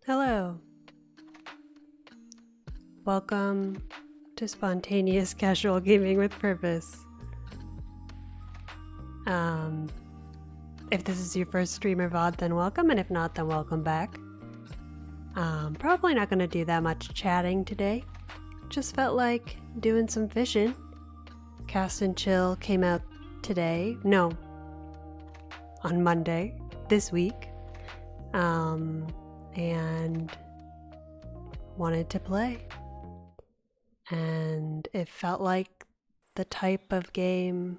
Hello. Welcome to Spontaneous Casual Gaming with Purpose. If this is your first stream or VOD, then welcome, and if not, then welcome back. Probably not going to do that much chatting today. Just felt like doing some fishing. Cast and Chill came out today. No, on Monday this week. And wanted to play. And it felt like the type of game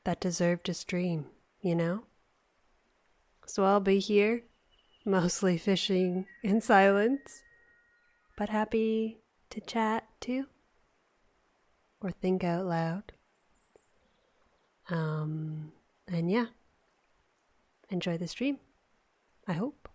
that deserved a stream, you know? So I'll be here, mostly fishing in silence, but happy to chat too, or think out loud. And yeah, enjoy the stream, I hope.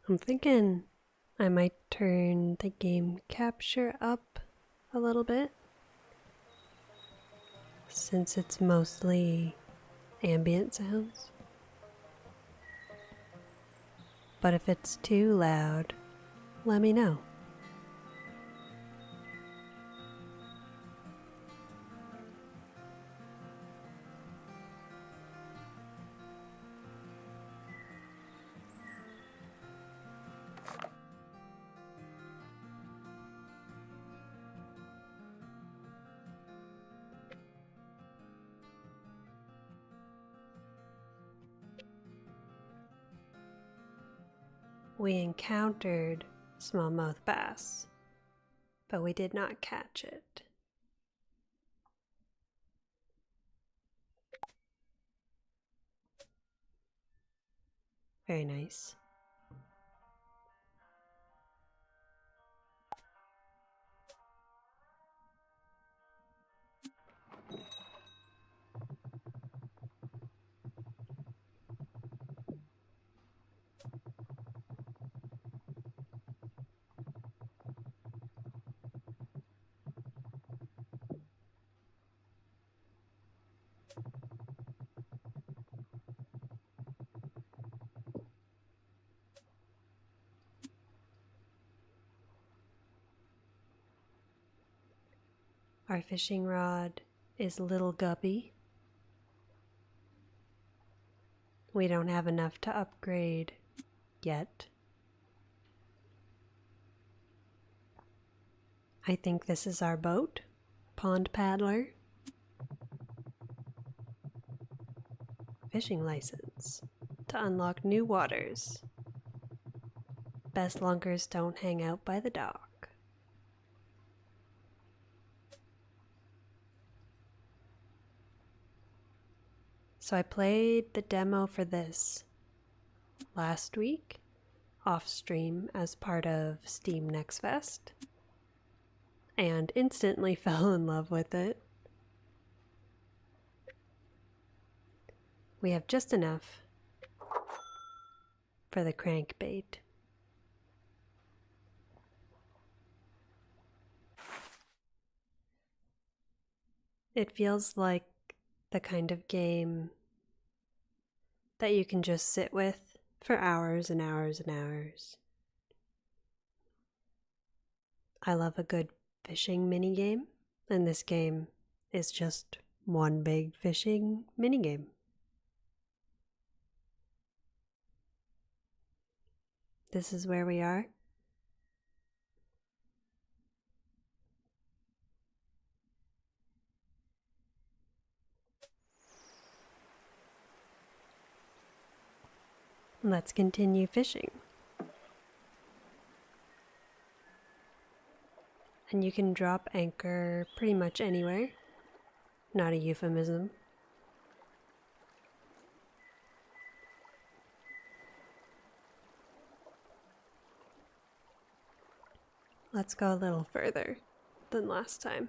I'm thinking I might turn the game capture up a little bit, since it's mostly ambient sounds. But if it's too loud, let me know. We encountered smallmouth bass, but we did not catch it. Very nice. Our fishing rod is a little guppy. We don't have enough to upgrade yet. I think this is our boat, Pond Paddler. Fishing license to unlock new waters. Best lunkers don't hang out by the dock. So I played the demo for this last week off stream as part of Steam Next Fest and instantly fell in love with it. We have just enough for the crankbait. It feels like the kind of game that you can just sit with for hours and hours and hours. I love a good fishing minigame, and this game is just one big fishing minigame. This is where we are. Let's continue fishing. And you can drop anchor pretty much anywhere. Not a euphemism. Let's go a little further than last time.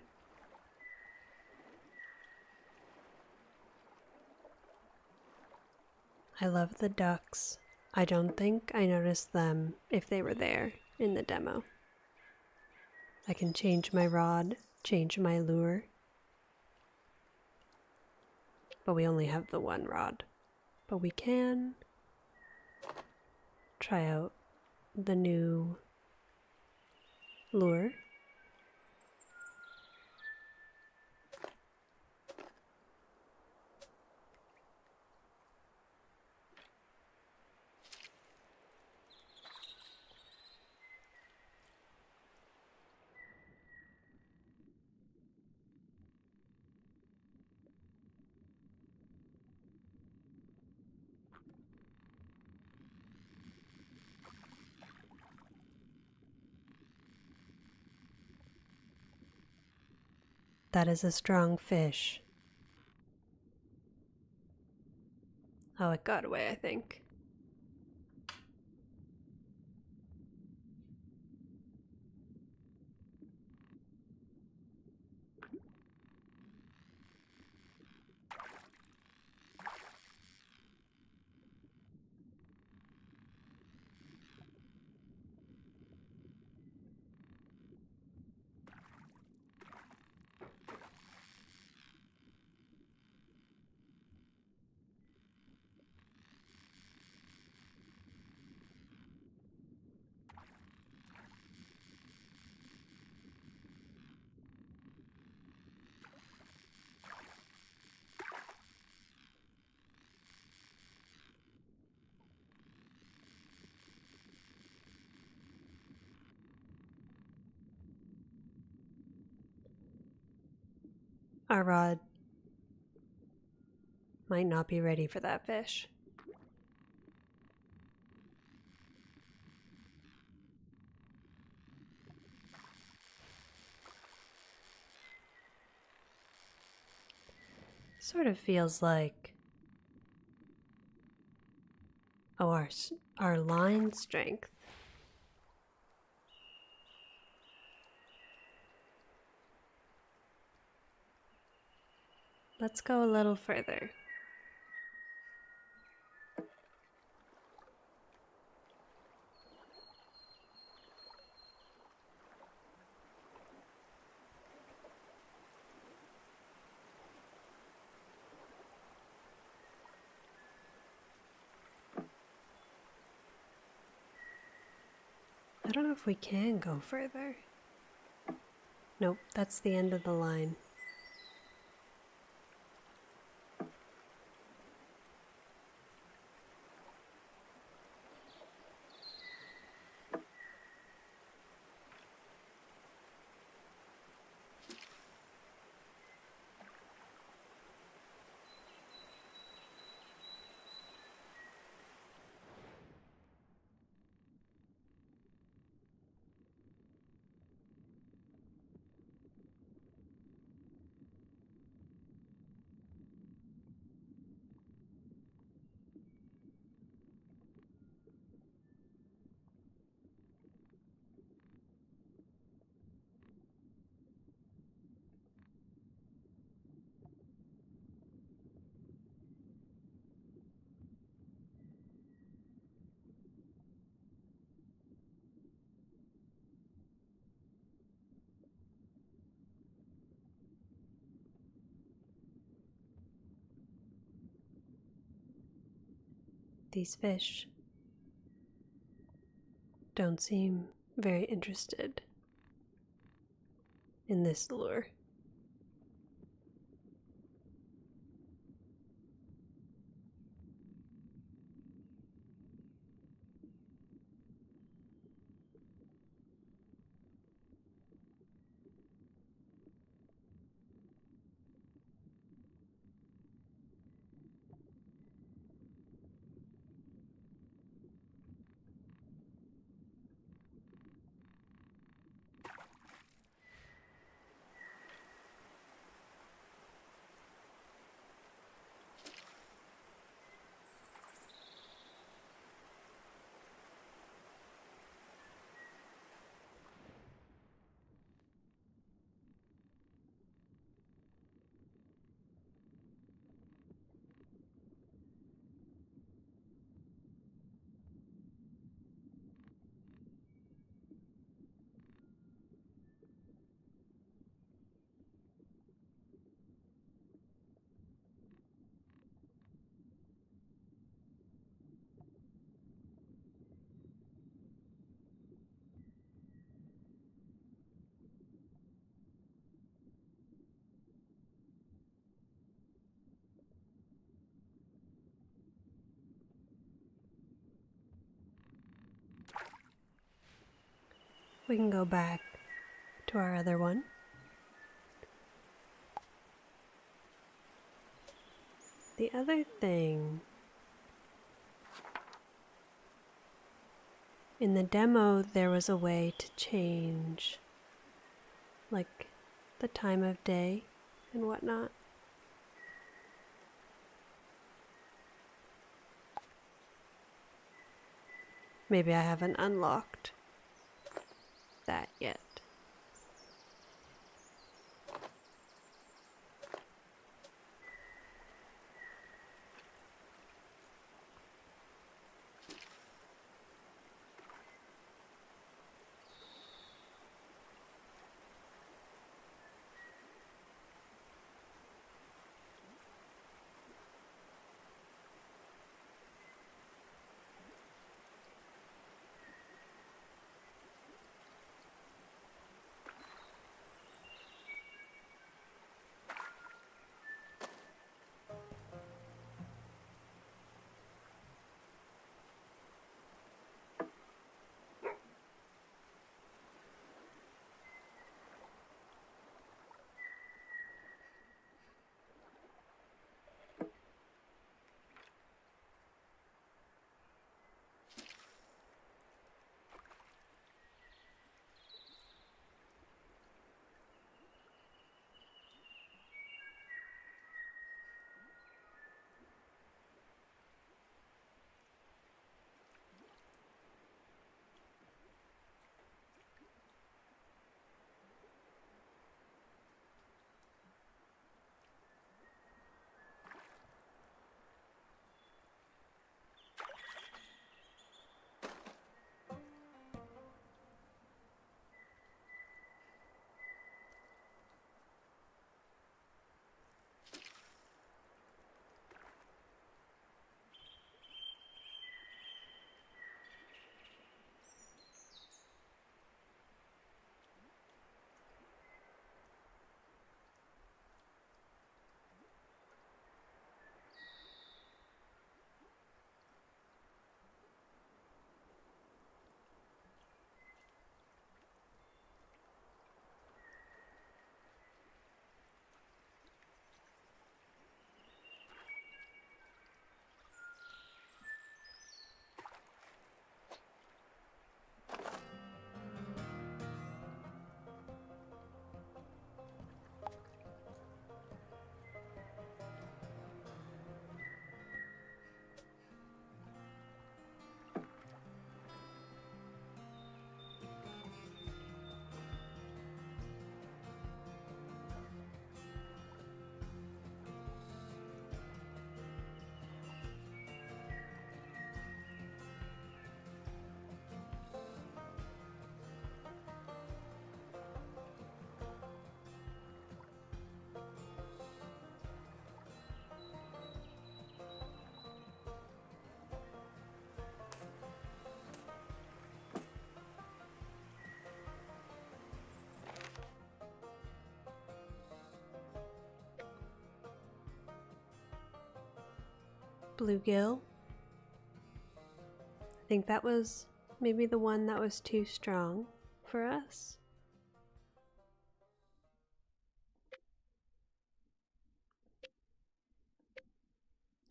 I love the ducks. I don't think I noticed them if they were there in the demo. I can change my rod, change my lure. But we only have the one rod. But we can try out the new lure. That is a strong fish. Oh, it got away, I think. Our rod might not be ready for that fish. Sort of feels like Oh, our line strength. Let's go a little further. I don't know if we can go further. Nope, that's the end of the line. These fish don't seem very interested in this lure. We can go back to our other one. The other thing, in the demo there was a way to change like the time of day and whatnot. Maybe I haven't unlocked that yet. bluegill. I think that was maybe the one that was too strong for us.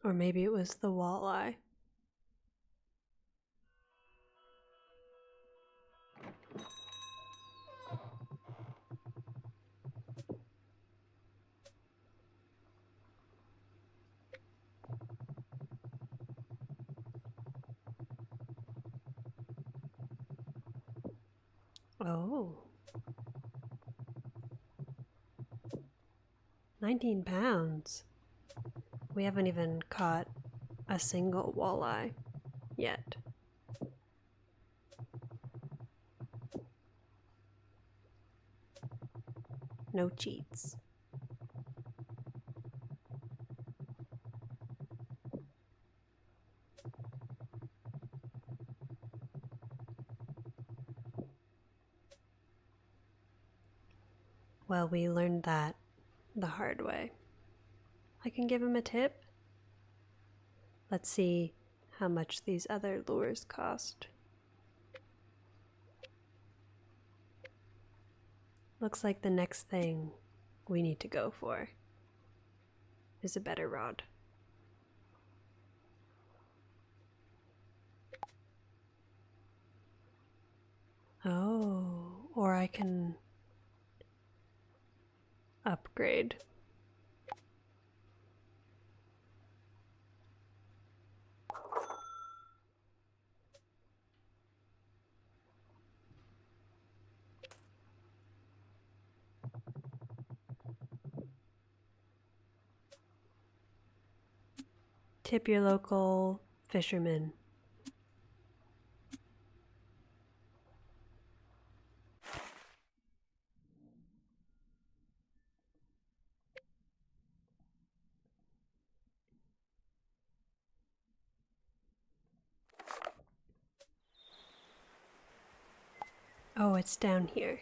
Or maybe it was the walleye. Oh. 19 pounds. We haven't even caught a single walleye yet. No cheats. Well, we learned that the hard way. I can give him a tip. Let's see how much these other lures cost. Looks like the next thing we need to go for is a better rod. Oh, or I can upgrade. Tip your local fisherman. Oh, it's down here.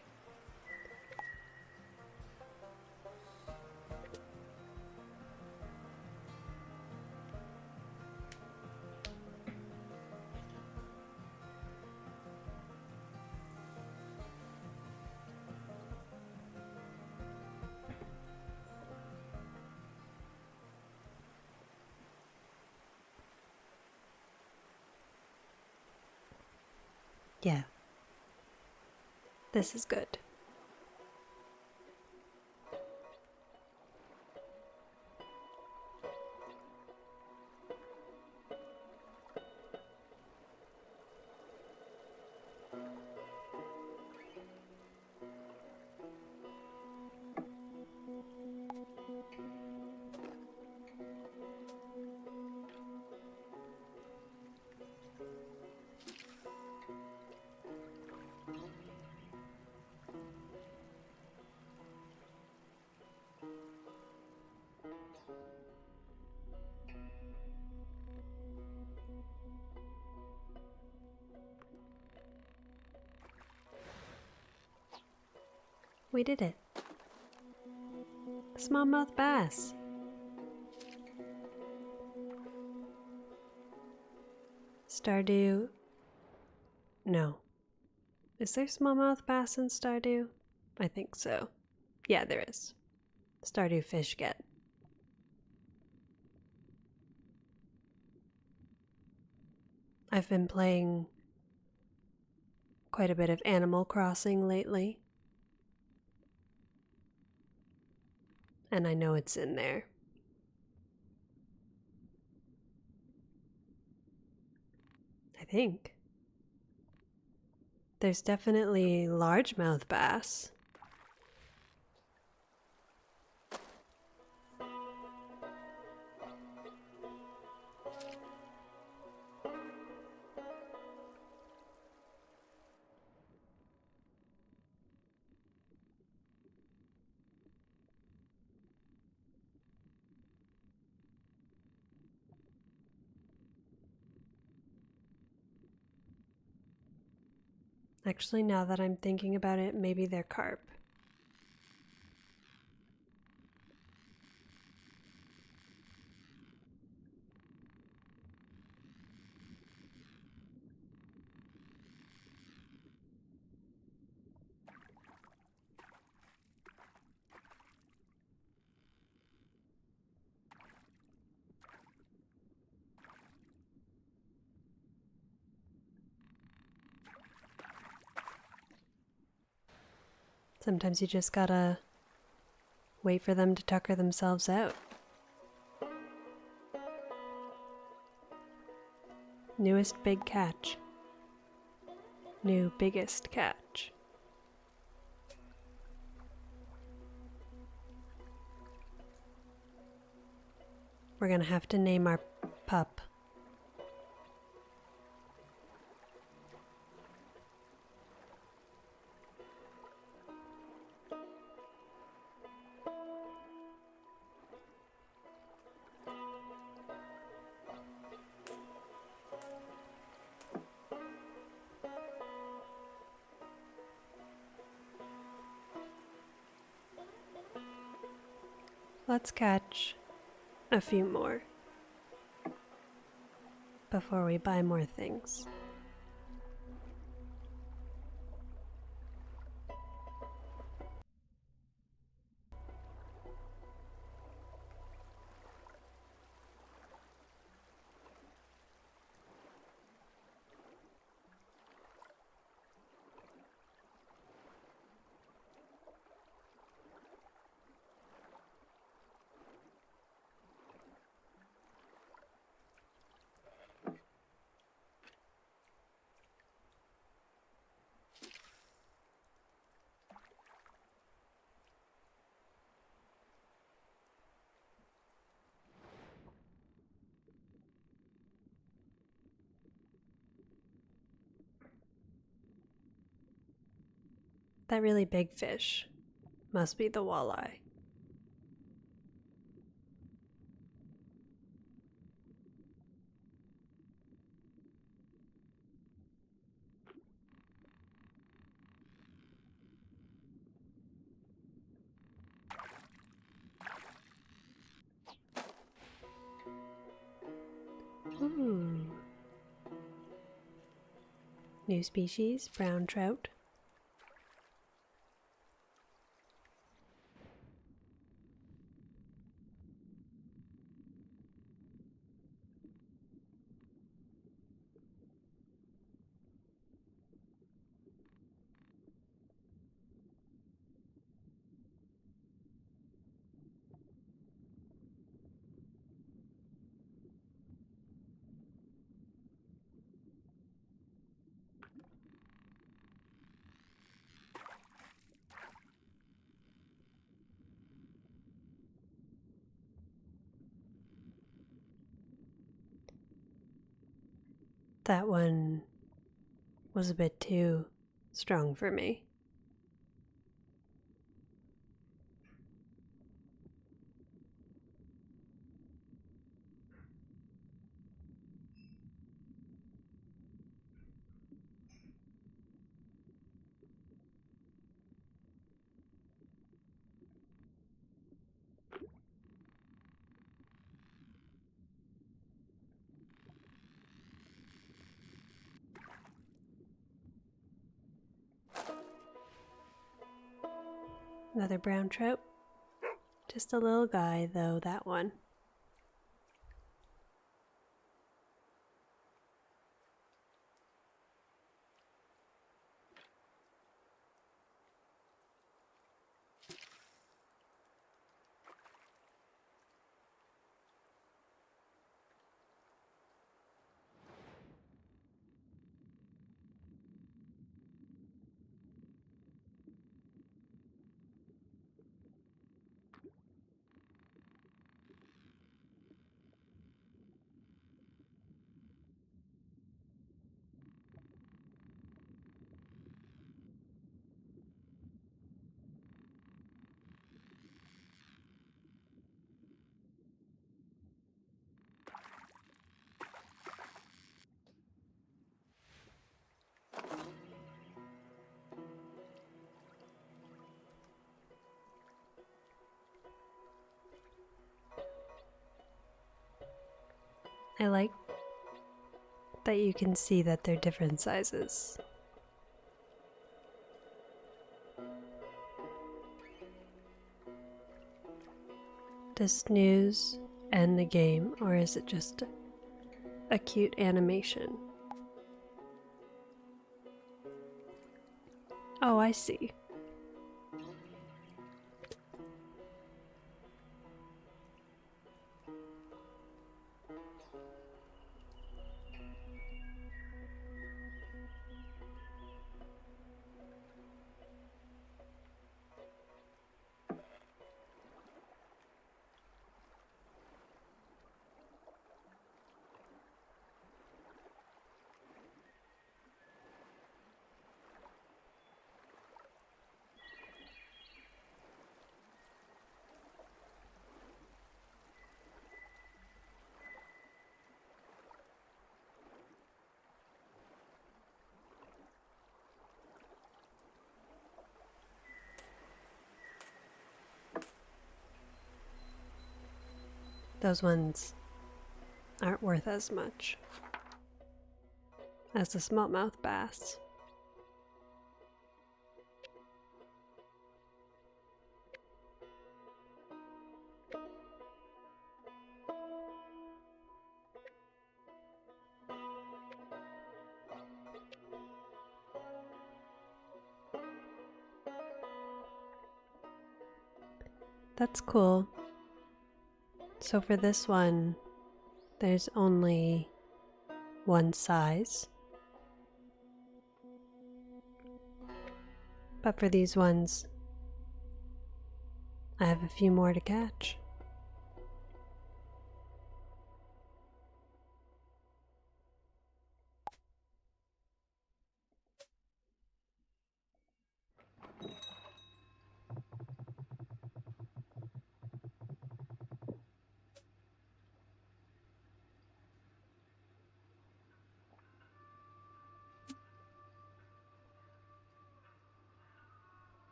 Yeah. This is good. We did it. Smallmouth bass. Stardew. No. Is there smallmouth bass in Stardew? I think so. Yeah, there is. Stardew fish get. I've been playing quite a bit of Animal Crossing lately. And I know it's in there. I think. There's definitely largemouth bass. Actually, now that I'm thinking about it, maybe they're carp. Sometimes you just gotta wait for them to tucker themselves out. Newest big catch. New biggest catch. We're gonna have to name our pup. Let's catch a few more before we buy more things. That really big fish must be the walleye. Ooh. New species, brown trout. That one was a bit too strong for me. Another brown trout. Just a little guy, though, that one. I like that you can see that they're different sizes. Does snooze end the game, or is it just a cute animation? Oh, I see. those ones aren't worth as much as the smallmouth bass. That's cool. So for this one, there's only one size. But for these ones, I have a few more to catch.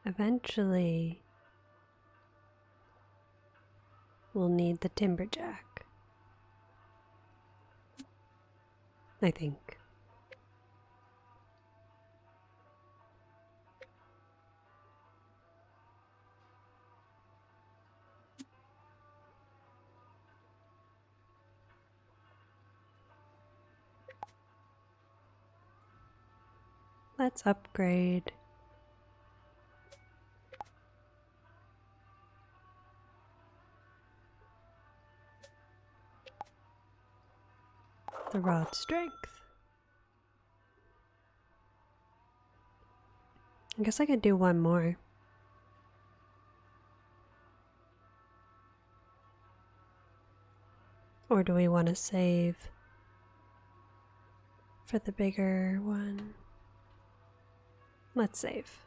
Eventually, we'll need the timberjack, I think. Let's upgrade. The rod strength. I guess I could do one more. Or do we want to save for the bigger one? Let's save.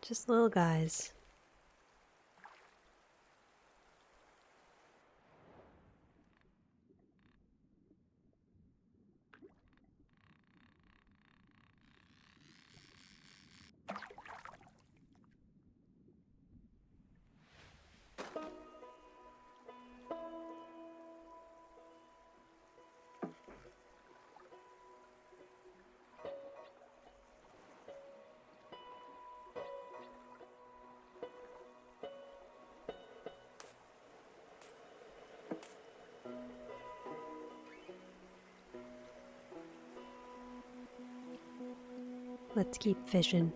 Just little guys. Let's keep fishing.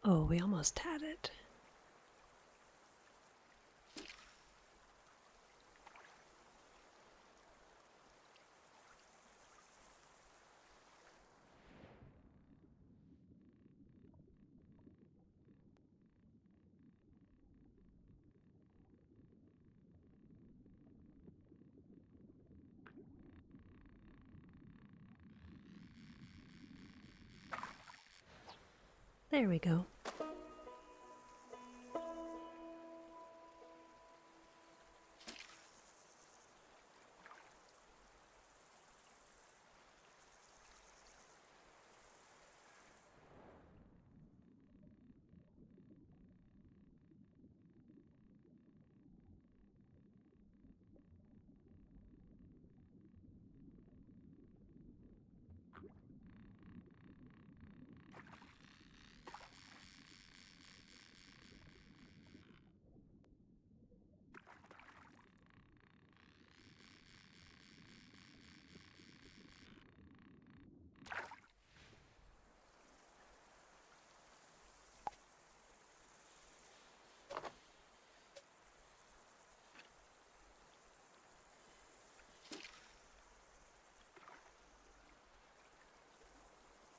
Oh, we almost had it. There we go.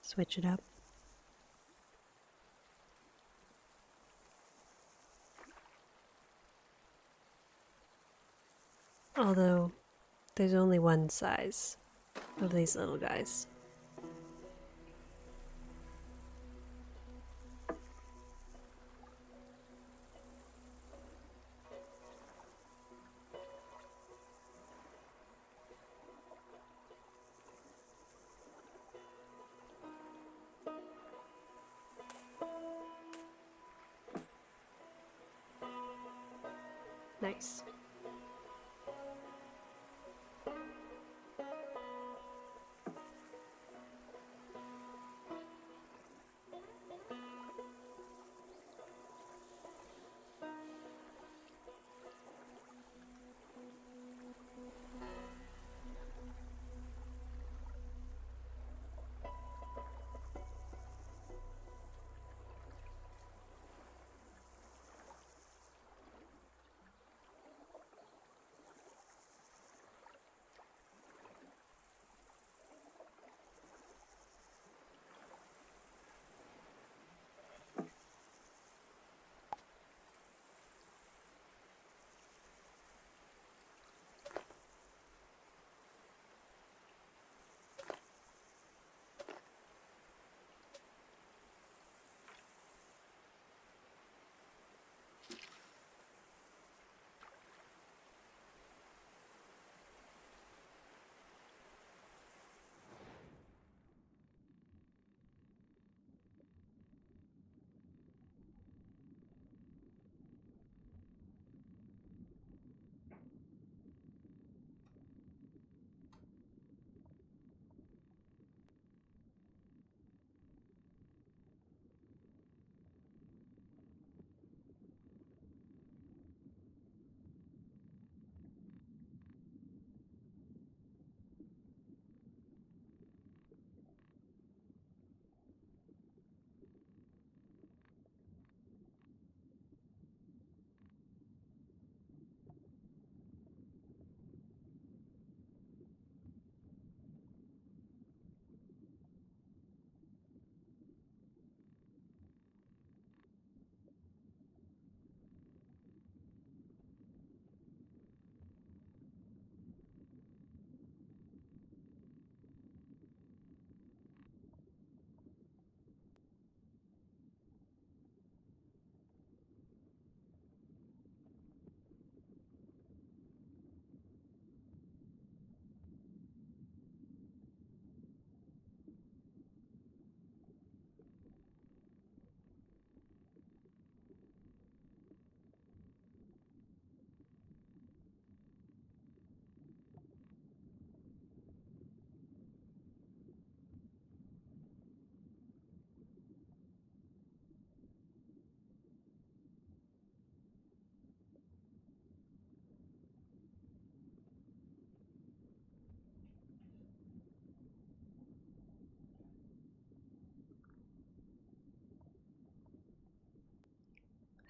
Switch it up. Although, there's only one size of these little guys. Nice.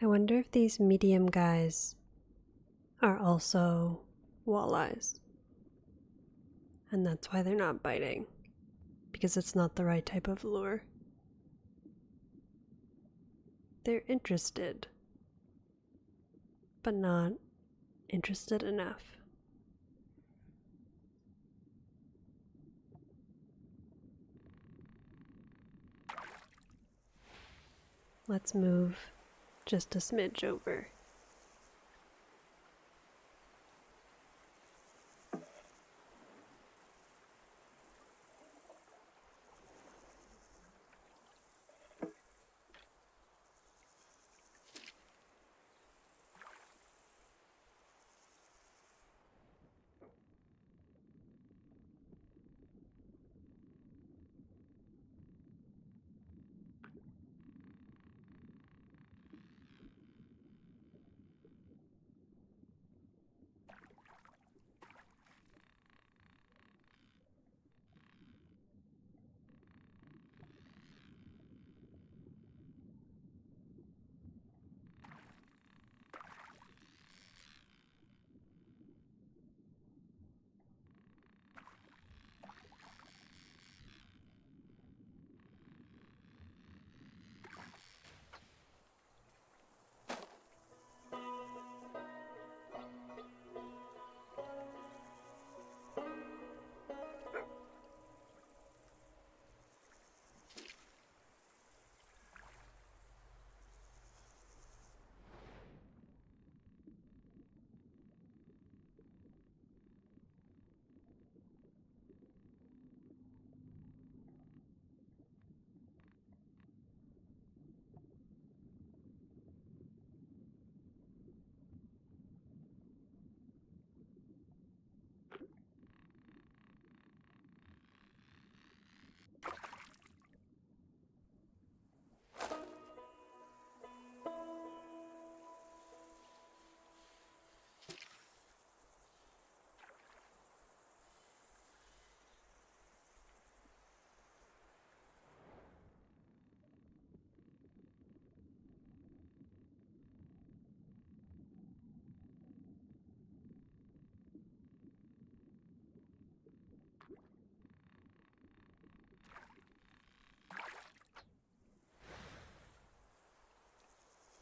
I wonder if these medium guys are also walleyes. And that's why they're not biting. Because it's not the right type of lure. They're interested, but not interested enough. Let's move just a smidge over.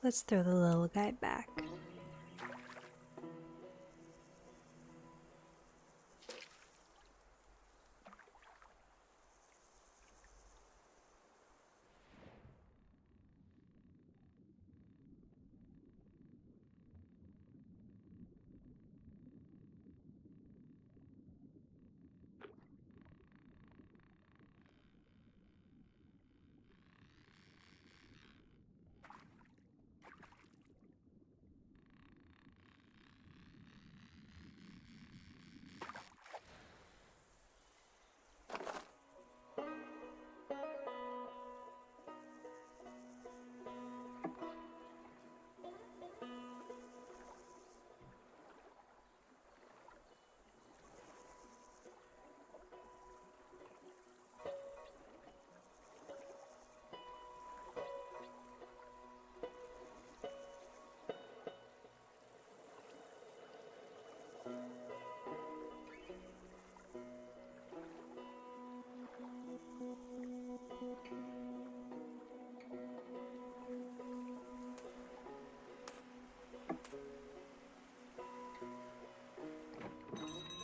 Let's throw the little guy back.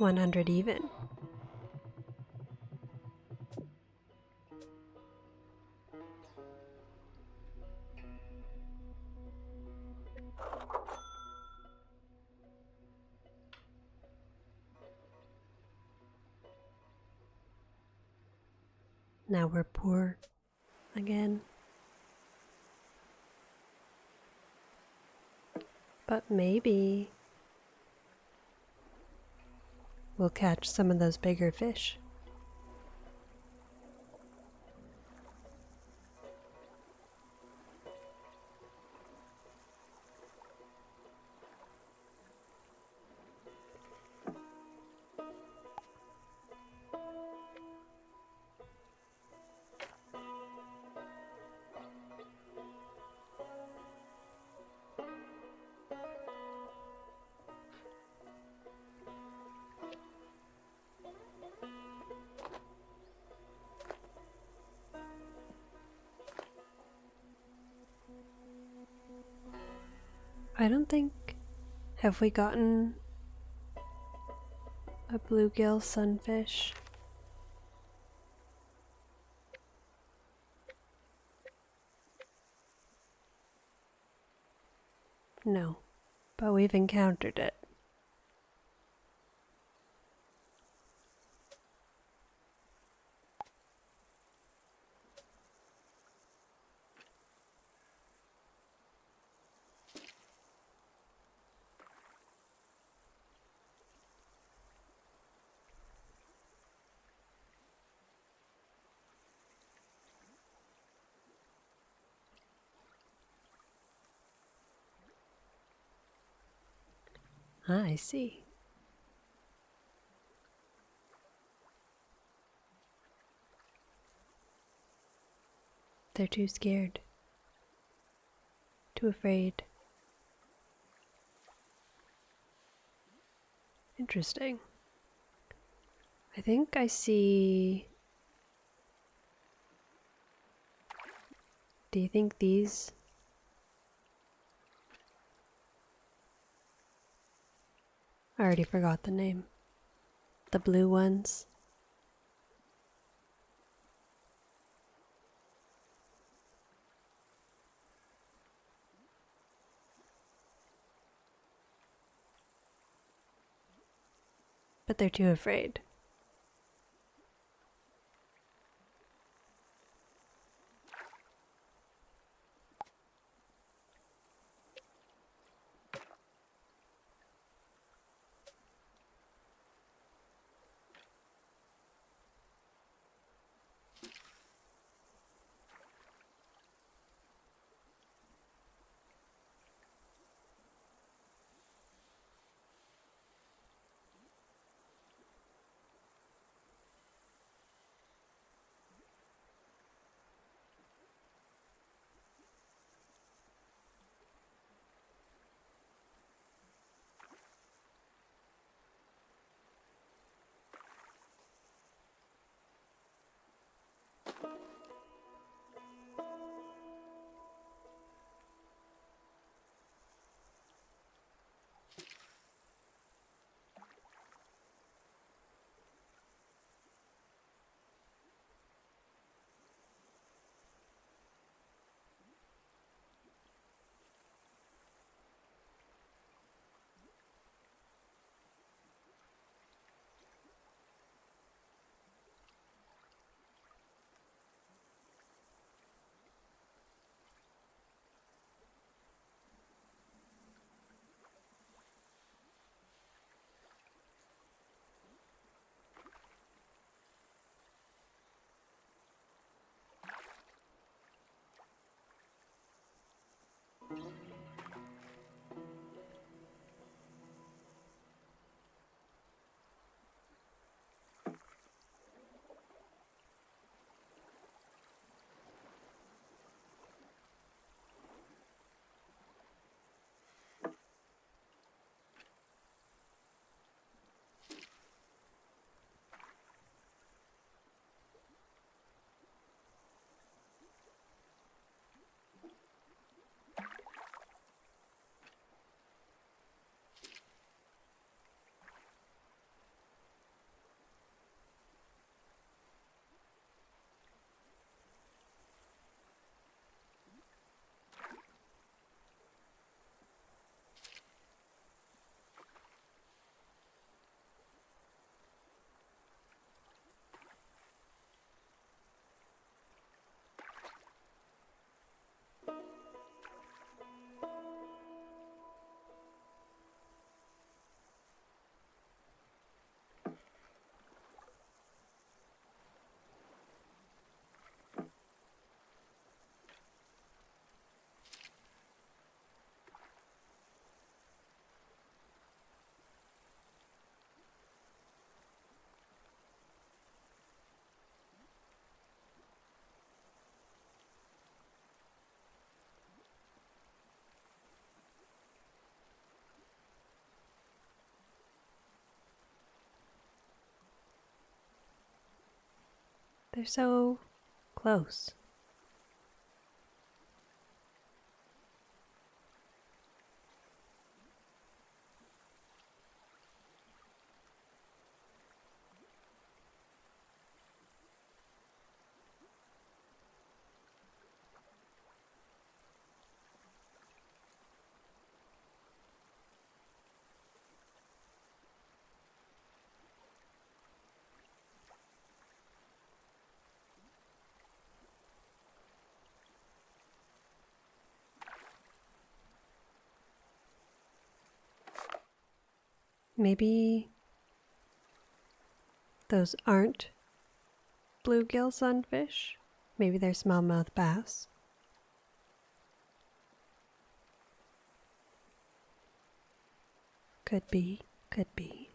$100 even. Now we're poor again. But maybe we'll catch some of those bigger fish. I don't think... Have we gotten a bluegill sunfish? No, but we've encountered it. Ah, I see. They're too scared. Too afraid. Interesting. I think I see... Do you think these... I already forgot the name. The blue ones. But they're too afraid. They're so close. Maybe those aren't bluegill sunfish. Maybe they're smallmouth bass. Could be, could be.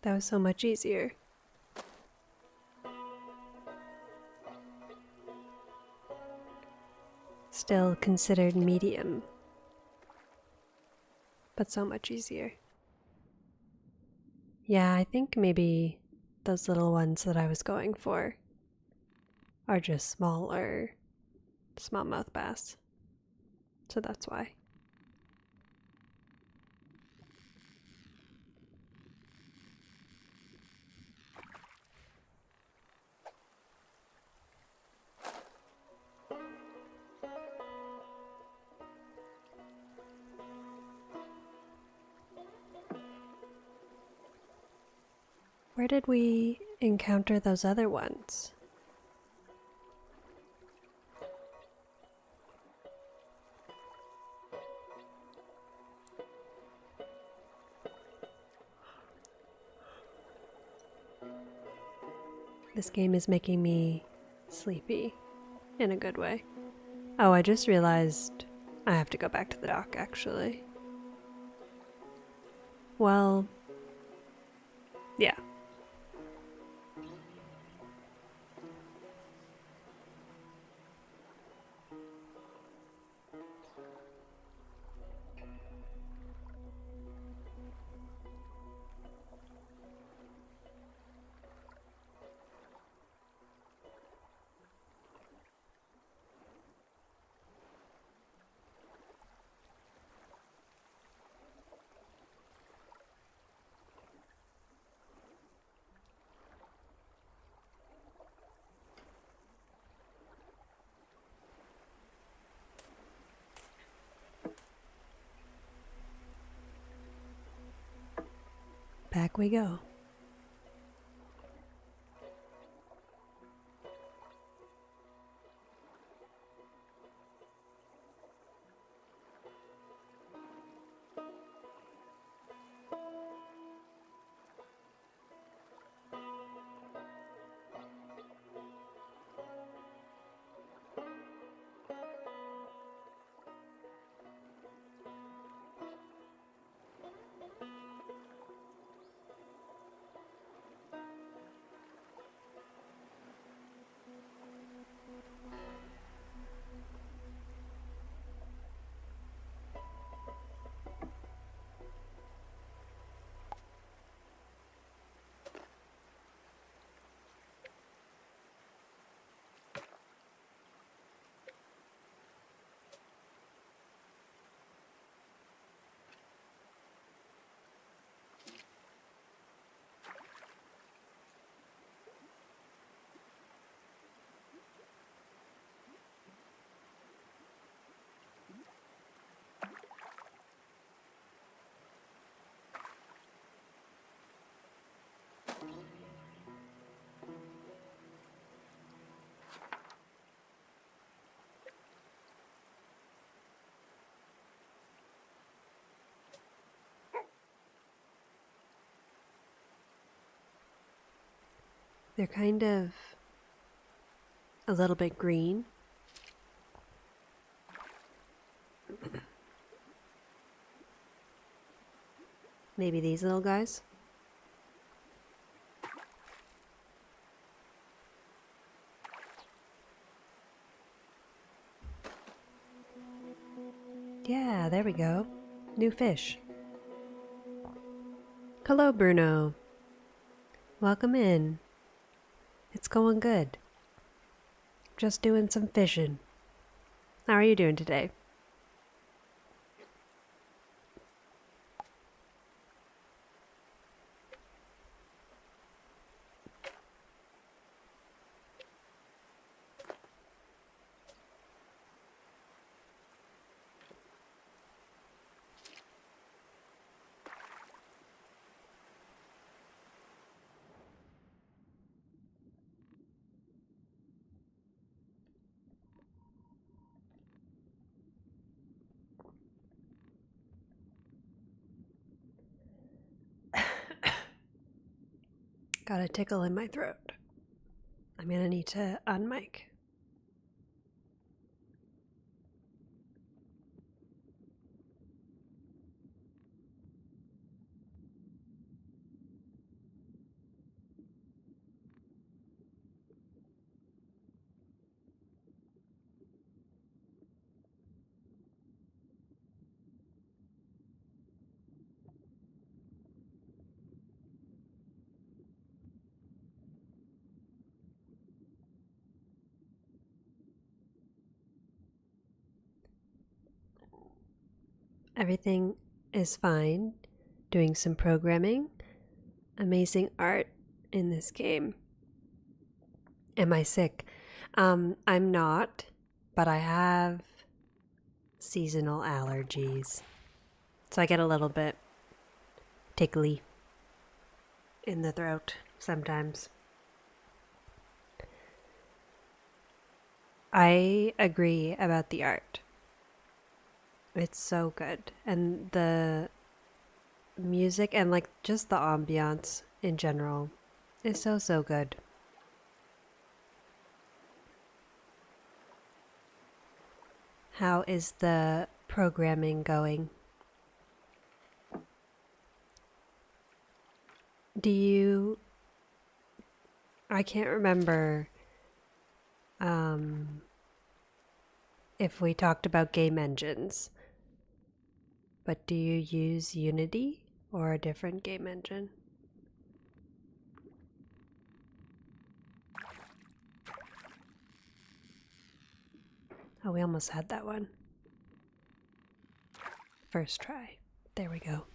That was so much easier. Still considered medium, but so much easier. Yeah, I think maybe those little ones that I was going for are just smaller smallmouth bass. So that's why. Where did we encounter those other ones? This game is making me sleepy in a good way. Oh, I just realized I have to go back to the dock, actually. Well, yeah. Back we go. They're kind of a little bit green. Maybe these little guys. Yeah, there we go. New fish. Hello, Bruno. welcome in. It's going good. Just doing some fishing. How are you doing today? Got a tickle in my throat. I'm gonna need to unmic. Everything is fine. Doing some programming. Amazing art in this game. Am I sick? I'm not, but I have seasonal allergies. So I get a little bit tickly in the throat sometimes. I agree about the art. It's so good. And the music and like just the ambiance in general is so good. How is the programming going? I can't remember if we talked about game engines, but do you use Unity or a different game engine? Oh, we almost had that one. First try. There we go.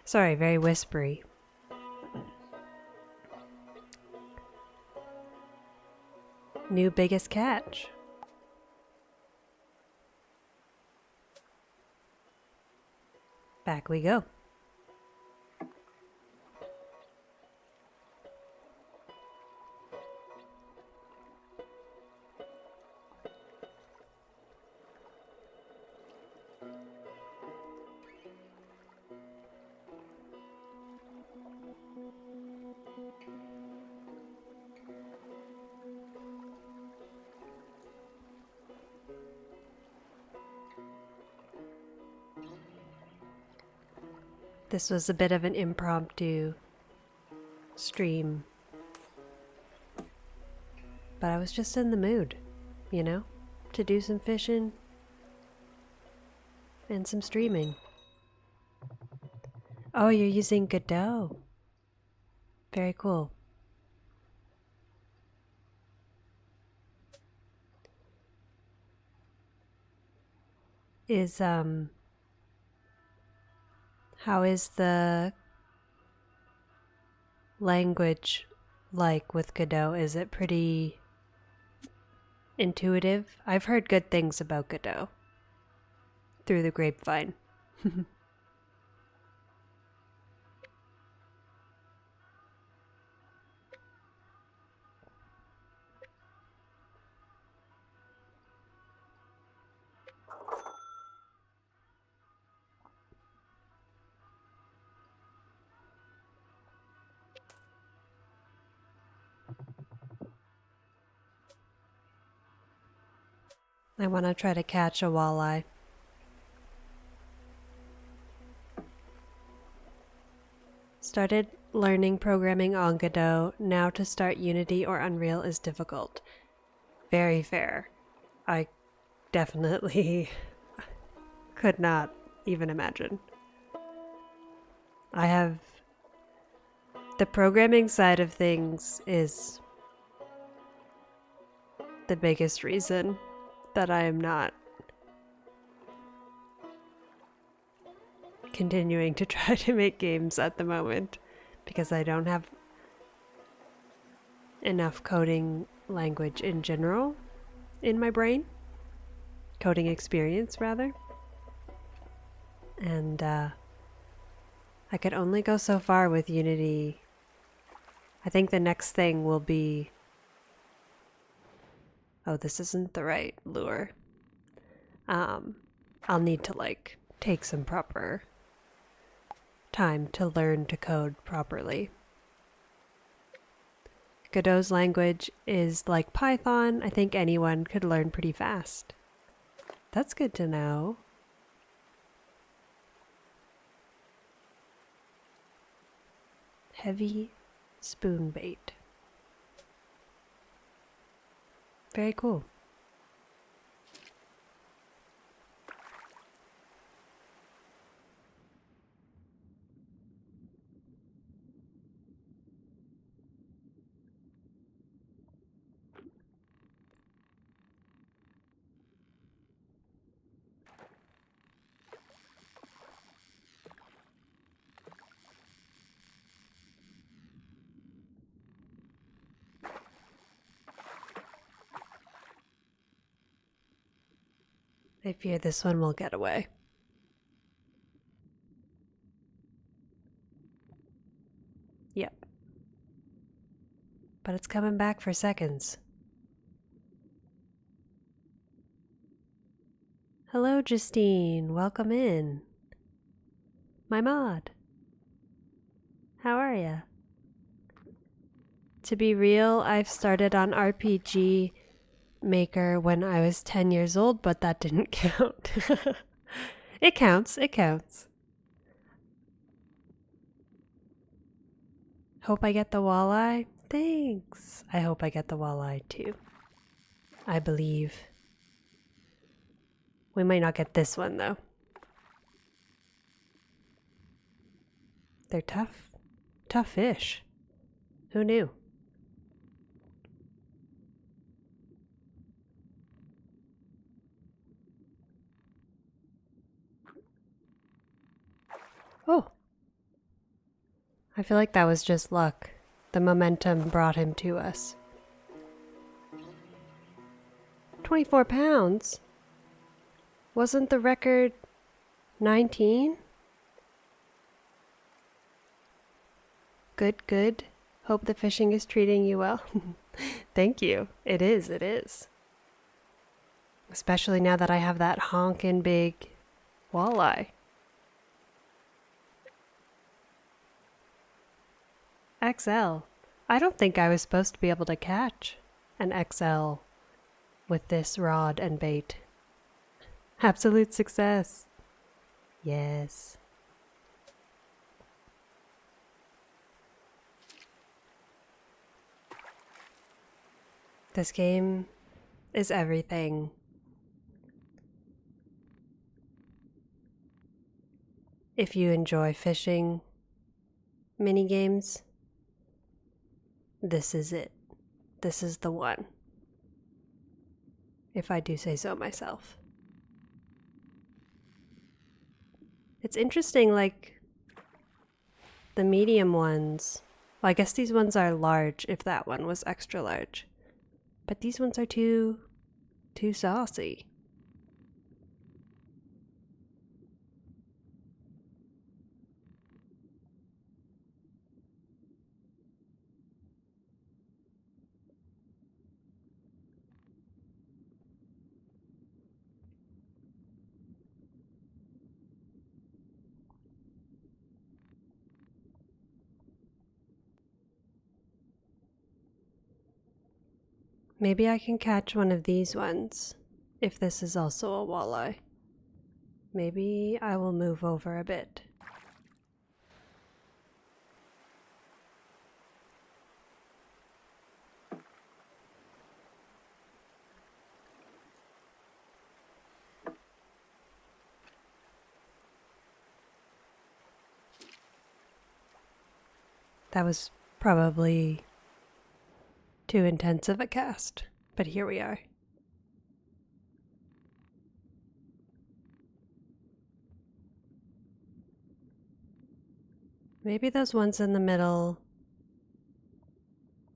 Sorry, very whispery. New biggest catch. Back we go. This was a bit of an impromptu stream, but I was just in the mood, you know, to do some fishing and some streaming. Oh, you're using Godot. Very cool. How is the language like with Godot? Is it pretty intuitive? I've heard good things about Godot through the grapevine. I want to try to catch a walleye. Started learning programming on Godot. Now to start Unity or Unreal is difficult. Very fair. I definitely could not even imagine. I have The programming side of things is the biggest reason that I am not continuing to try to make games at the moment, because I don't have enough coding language in general in my brain. Coding experience, rather. And I could only go so far with Unity. I think the next thing will be... Oh, this isn't the right lure. I'll need to, like, take some proper time to learn to code properly. Godot's language is like Python. I think anyone could learn pretty fast. That's good to know. Heavy spoon bait. Very cool. I fear this one will get away. Yep. But it's coming back for seconds. Hello, Justine. Welcome in. My mod. How are ya? To be real, I've started on RPG Maker when I was 10 years old, but that didn't count. It counts, it counts. Hope I get the walleye? Thanks. I hope I get the walleye too. I believe. We might not get this one though. They're tough. Tough fish. Who knew? Oh. I feel like that was just luck. The momentum brought him to us. 24 pounds? Wasn't the record 19? Good, good. Hope the fishing is treating you well. Thank you. It is, it is. Especially now that I have that honkin' big walleye. XL. I don't think I was supposed to be able to catch an XL with this rod and bait. Absolute success. Yes. This game is everything. If you enjoy fishing minigames, this is it. This is the one. If I do say so myself. It's interesting, like, the medium ones. Well, I guess these ones are large if that one was extra large. But these ones are too saucy. Maybe I can catch one of these ones, if this is also a walleye. Maybe I will move over a bit. That was probably too intensive a cast, but here we are. Maybe those ones in the middle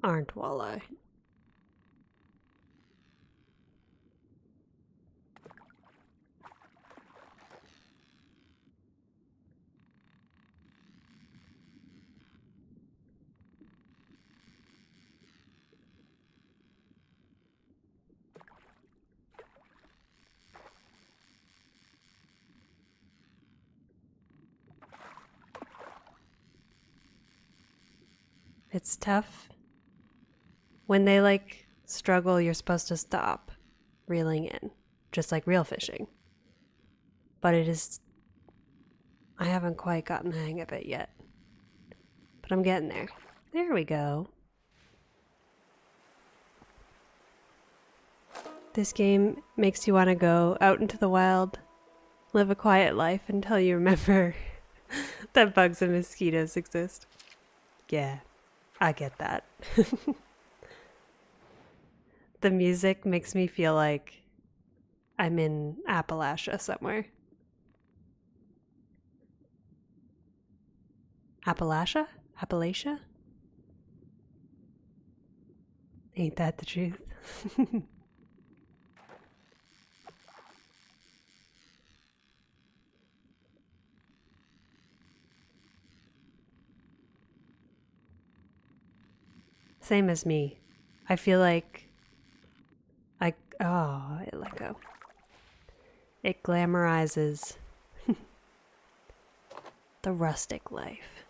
aren't walleye. It's tough. When they like struggle, you're supposed to stop reeling in, just like reel fishing. But I haven't quite gotten the hang of it yet. But I'm getting there. There we go. This game makes you want to go out into the wild, live a quiet life until you remember that bugs and mosquitoes exist. Yeah, I get that. The music makes me feel like I'm in Appalachia somewhere. Appalachia? Appalachia? Ain't that the truth? Same as me. I feel like it let go. It glamorizes the rustic life.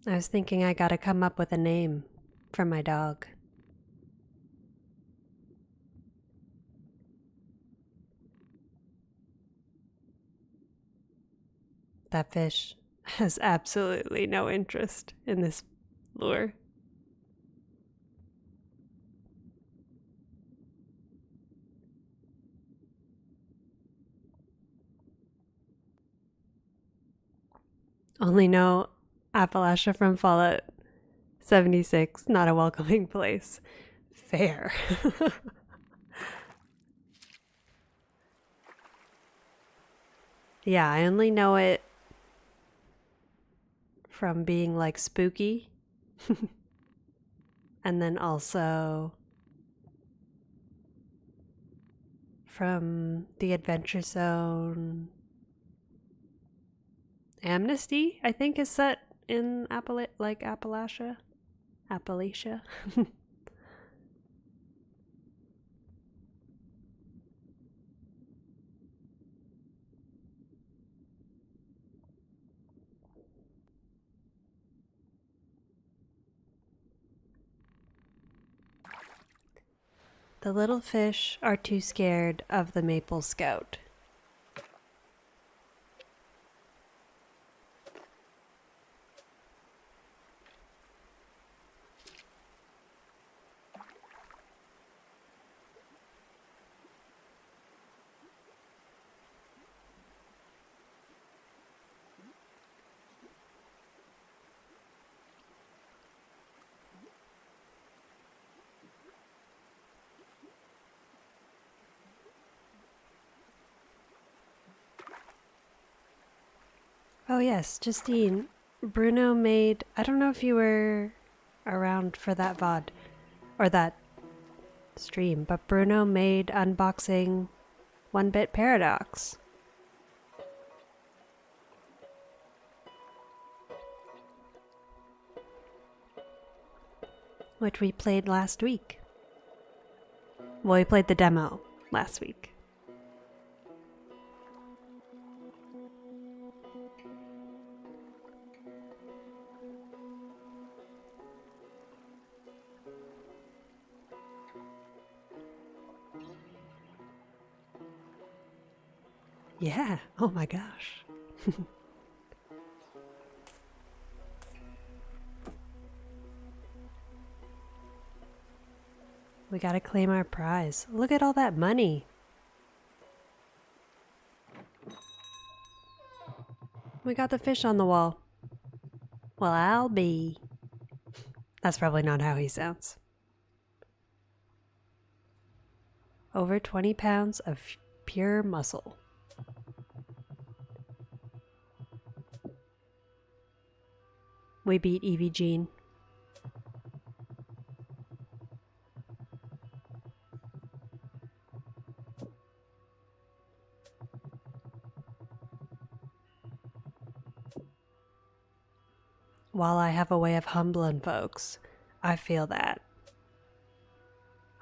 I was thinking I gotta come up with a name for my dog. That fish has absolutely no interest in this lure. Only know Appalachia from Fallout 76, not a welcoming place. Fair. Yeah, I only know it from being like spooky. And then also from the Adventure Zone. Amnesty, I think, is set in Appalachia. Appalachia. The little fish are too scared of the maple scout. Oh yes, Justine, Bruno made, I don't know if you were around for that VOD or that stream, but Bruno made unboxing 1-Bit Paradox. Which we played last week. Well, we played the demo last week. Yeah, oh my gosh. We gotta claim our prize. Look at all that money. We got the fish on the wall. Well, I'll be. That's probably not how he sounds. Over 20 pounds of pure muscle. We beat Evie Jean. While I have a way of humbling folks, I feel that.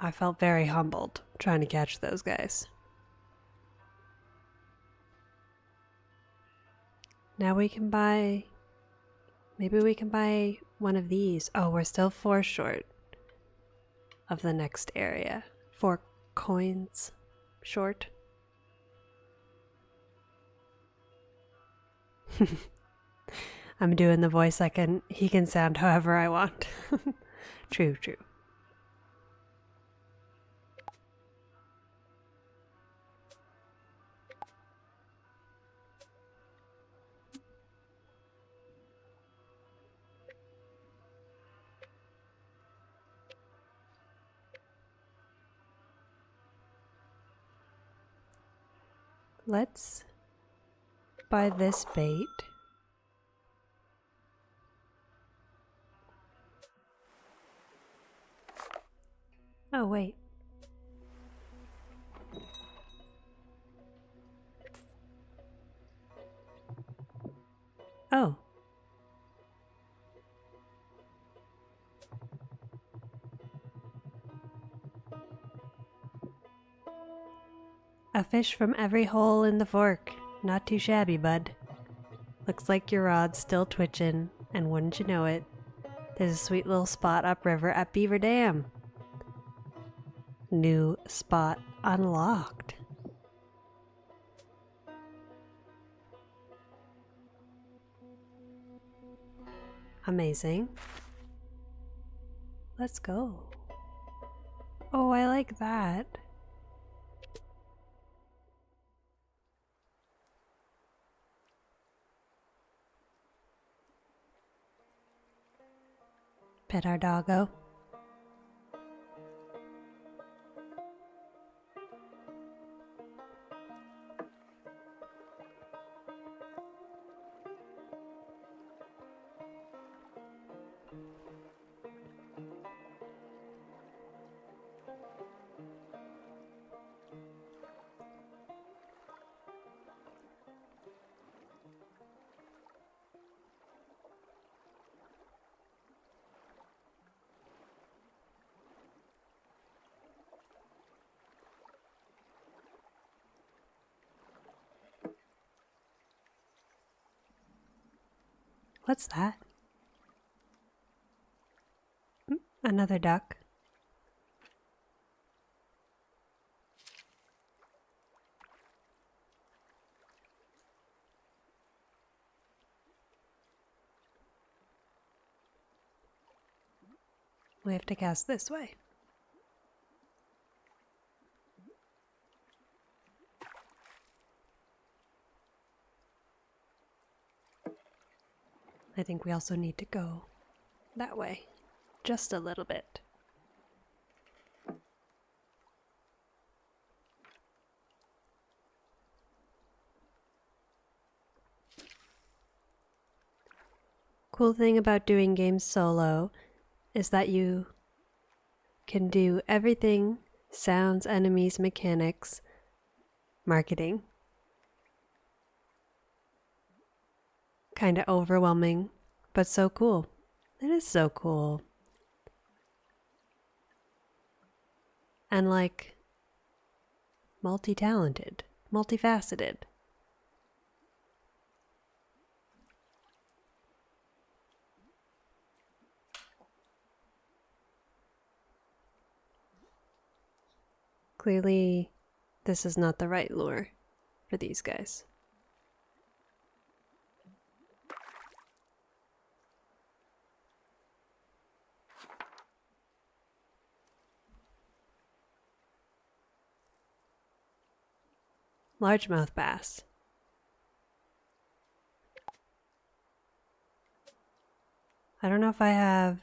I felt very humbled trying to catch those guys. Now we can buy... Maybe we can buy one of these. Oh, we're still 4 short of the next area. 4 coins short. I'm doing the voice he can sound however I want. True. Let's buy this bait. Oh, wait. Oh. A fish from every hole in the fork. Not too shabby, bud. Looks like your rod's still twitching, and wouldn't you know it, there's a sweet little spot upriver at Beaver Dam. New spot unlocked. Amazing. Let's go. Oh, I like that. Pet our doggo. What's that? Another duck. We have to cast this way. I think we also need to go that way, just a little bit. Cool thing about doing games solo is that you can do everything: sounds, enemies, mechanics, marketing. Kind of overwhelming, but so cool. It is so cool. And like multi-talented, multifaceted. Clearly, this is not the right lure for these guys. Largemouth bass. I don't know if I have...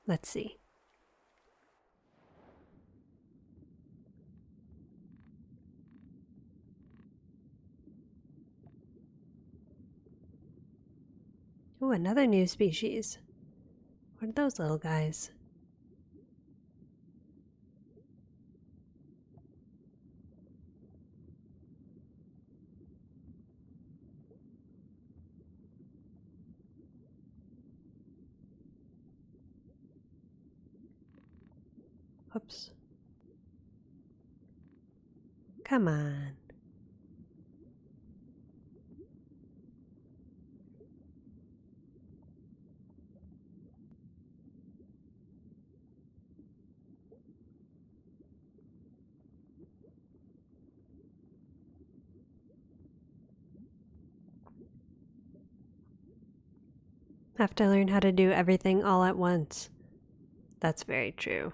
Let's see. Ooh, another new species. What are those little guys? Oops. Come on. Have to learn how to do everything all at once. That's very true.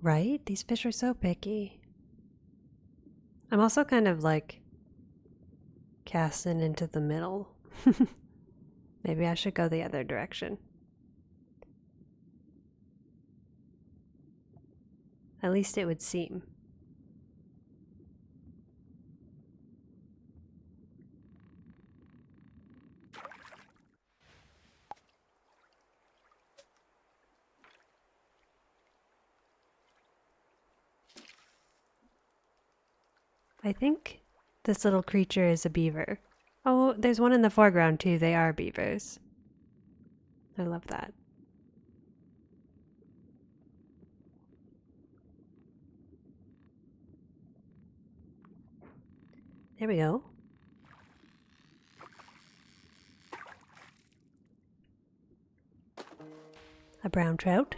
Right? These fish are so picky. I'm also kind of like casting into the middle. Maybe I should go the other direction. At least it would seem. I think this little creature is a beaver. Oh, there's one in the foreground too. They are beavers. I love that. There we go. A brown trout.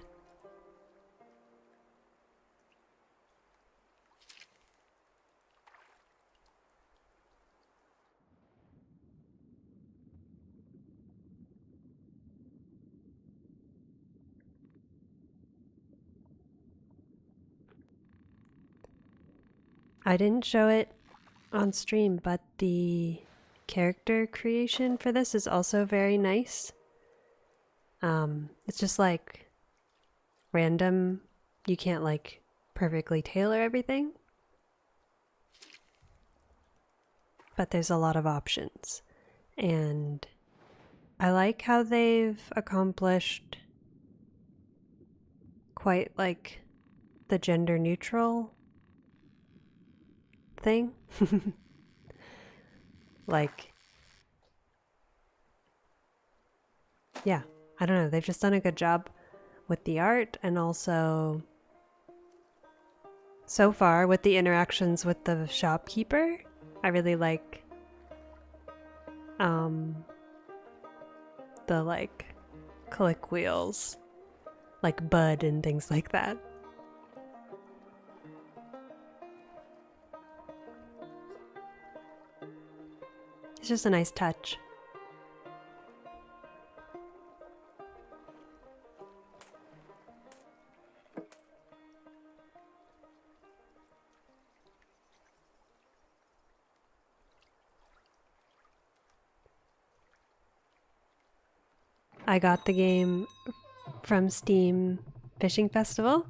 I didn't show it on stream, but the character creation for this is also very nice. It's just like random. You can't like perfectly tailor everything, but there's a lot of options. And I like how they've accomplished quite like the gender neutral thing. Like, yeah, I don't know. They've just done a good job with the art, and also so far with the interactions with the shopkeeper. I really like the like click wheels, like Bud and things like that. It's just a nice touch. I got the game from Steam Fishing Festival,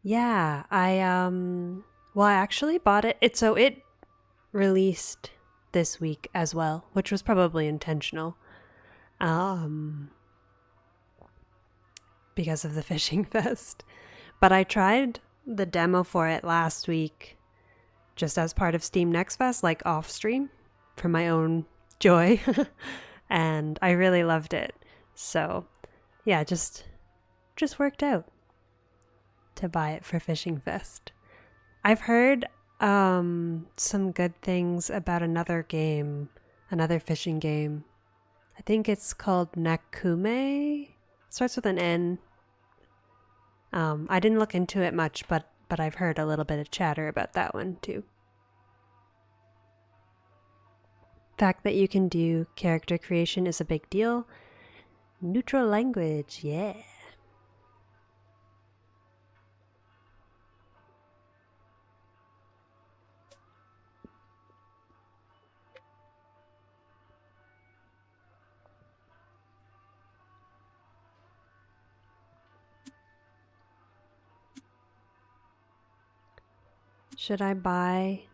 Yeah, well, I actually bought it. It released this week as well, which was probably intentional. Um, because of the fishing fest. But I tried the demo for it last week just as part of Steam Next Fest, like off stream for my own joy. And I really loved it. So yeah, just worked out to buy it for Fishing Fest. I've heard some good things about another fishing game. I think it's called Nakume. Starts with an N. I didn't look into it much, but I've heard a little bit of chatter about that one too. Fact that you can do character creation is a big deal. Neutral language, yeah. Should I buy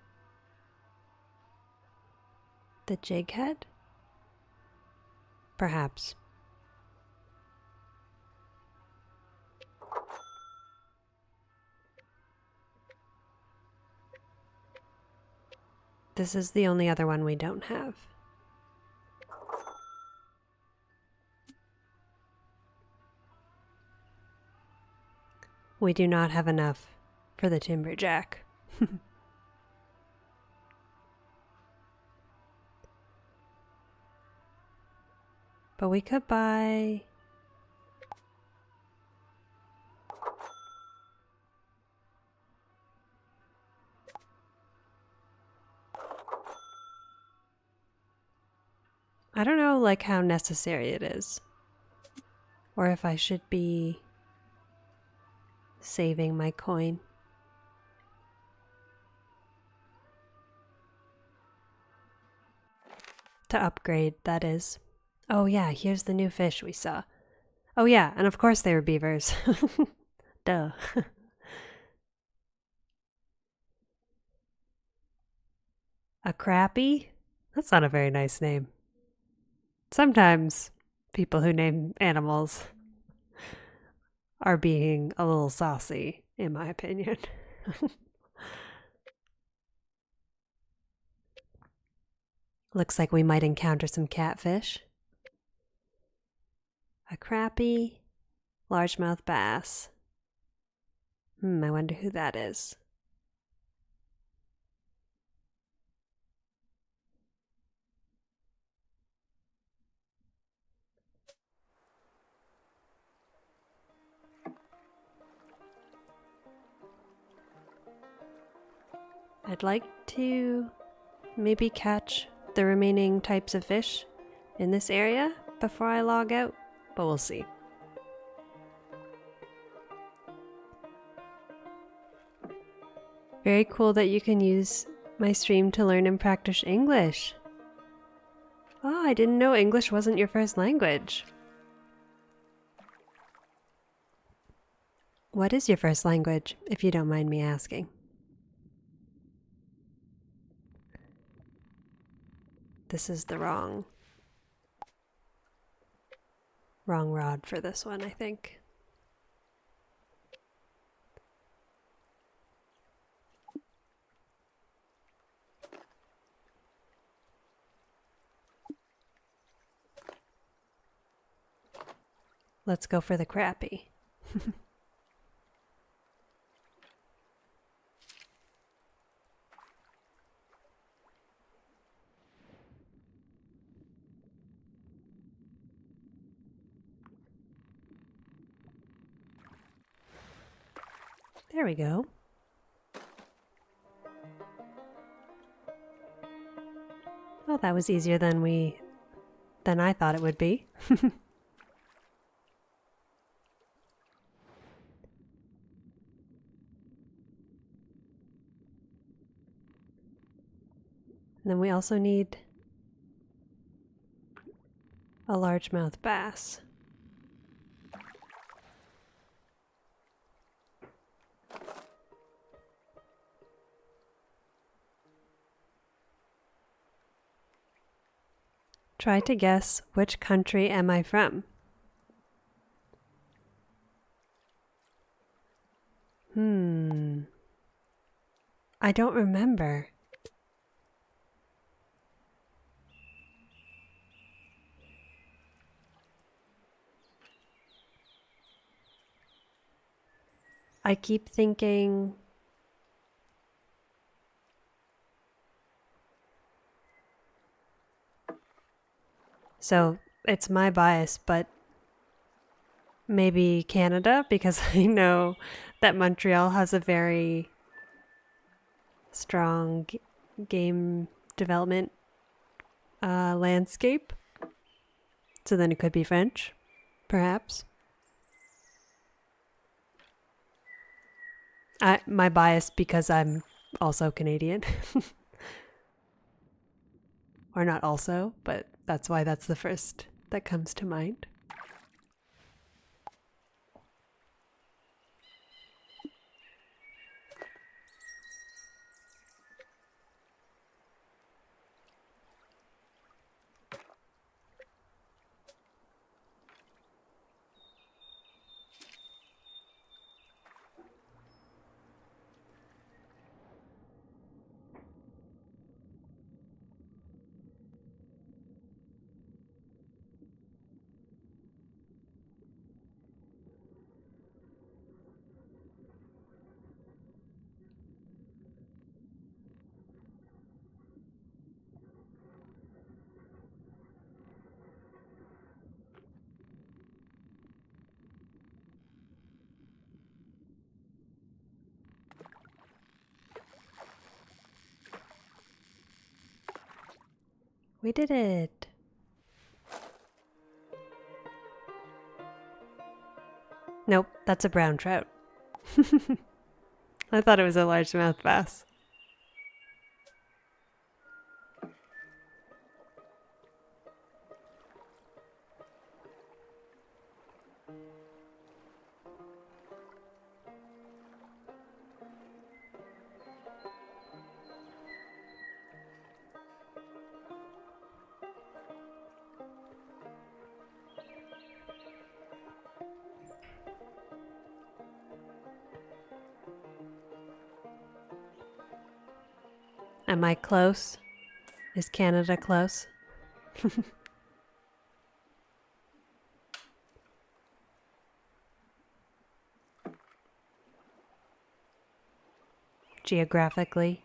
the jig head? Perhaps. This is the only other one we don't have. We do not have enough for the timberjack. But we could buy... I don't know, like, how necessary it is. Or if I should be saving my coin. To upgrade, that is. Oh yeah, here's the new fish we saw. Oh yeah, and of course they were beavers. Duh. A crappie? That's not a very nice name. Sometimes people who name animals are being a little saucy, in my opinion. Looks like we might encounter some catfish. A crappie, largemouth bass. I wonder who that is. I'd like to maybe catch the remaining types of fish in this area before I log out, but we'll see. Very cool that you can use my stream to learn and practice English. Oh, I didn't know English wasn't your first language. What is your first language, if you don't mind me asking? This is the wrong rod for this one, I think. Let's go for the crappie. There we go. Well, that was easier than I thought it would be. And then we also need a largemouth bass. Try to guess which country am I from? I don't remember. I keep thinking so it's my bias, but maybe Canada, because I know that Montreal has a very strong game development landscape. So then it could be French, perhaps. My bias because I'm also Canadian. Or not also, but that's why that's the first that comes to mind. We did it! Nope, that's a brown trout. I thought it was a largemouth bass. Am I close? Is Canada close? Geographically?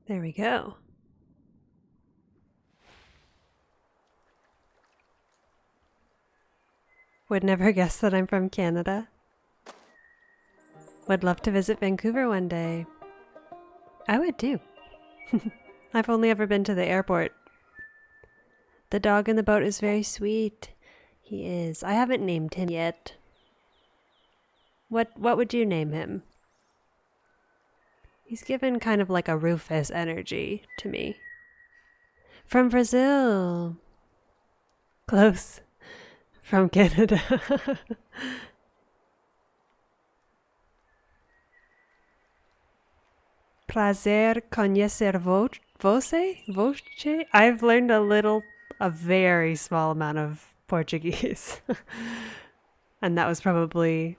There we go. Would never guess that I'm from Canada. Would love to visit Vancouver one day. I would too. I've only ever been to the airport. The dog in the boat is very sweet. He is. I haven't named him yet. What would you name him? He's given kind of like a Rufus energy to me. From Brazil. Close. From Canada. Prazer conhecer voce? I've learned a very small amount of Portuguese. And that was probably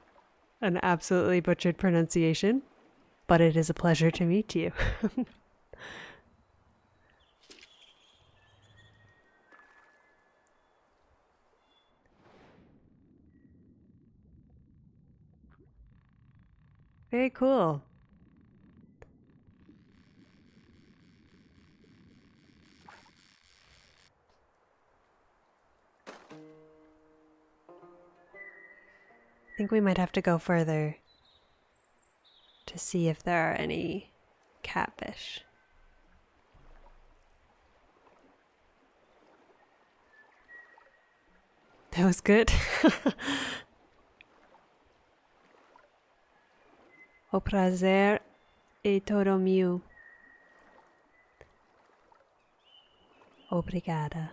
an absolutely butchered pronunciation, but it is a pleasure to meet you. Very cool. I think we might have to go further to see if there are any catfish. That was good. O prazer é todo meu. Obrigada.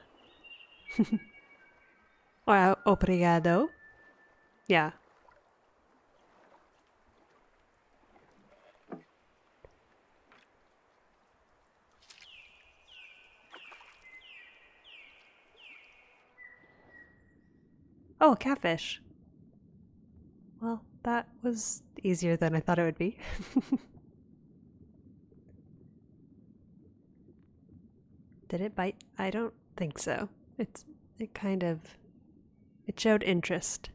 Or obrigado. Yeah. Oh, catfish. Well, that was easier than I thought it would be. Did it bite? I don't think so. It showed interest.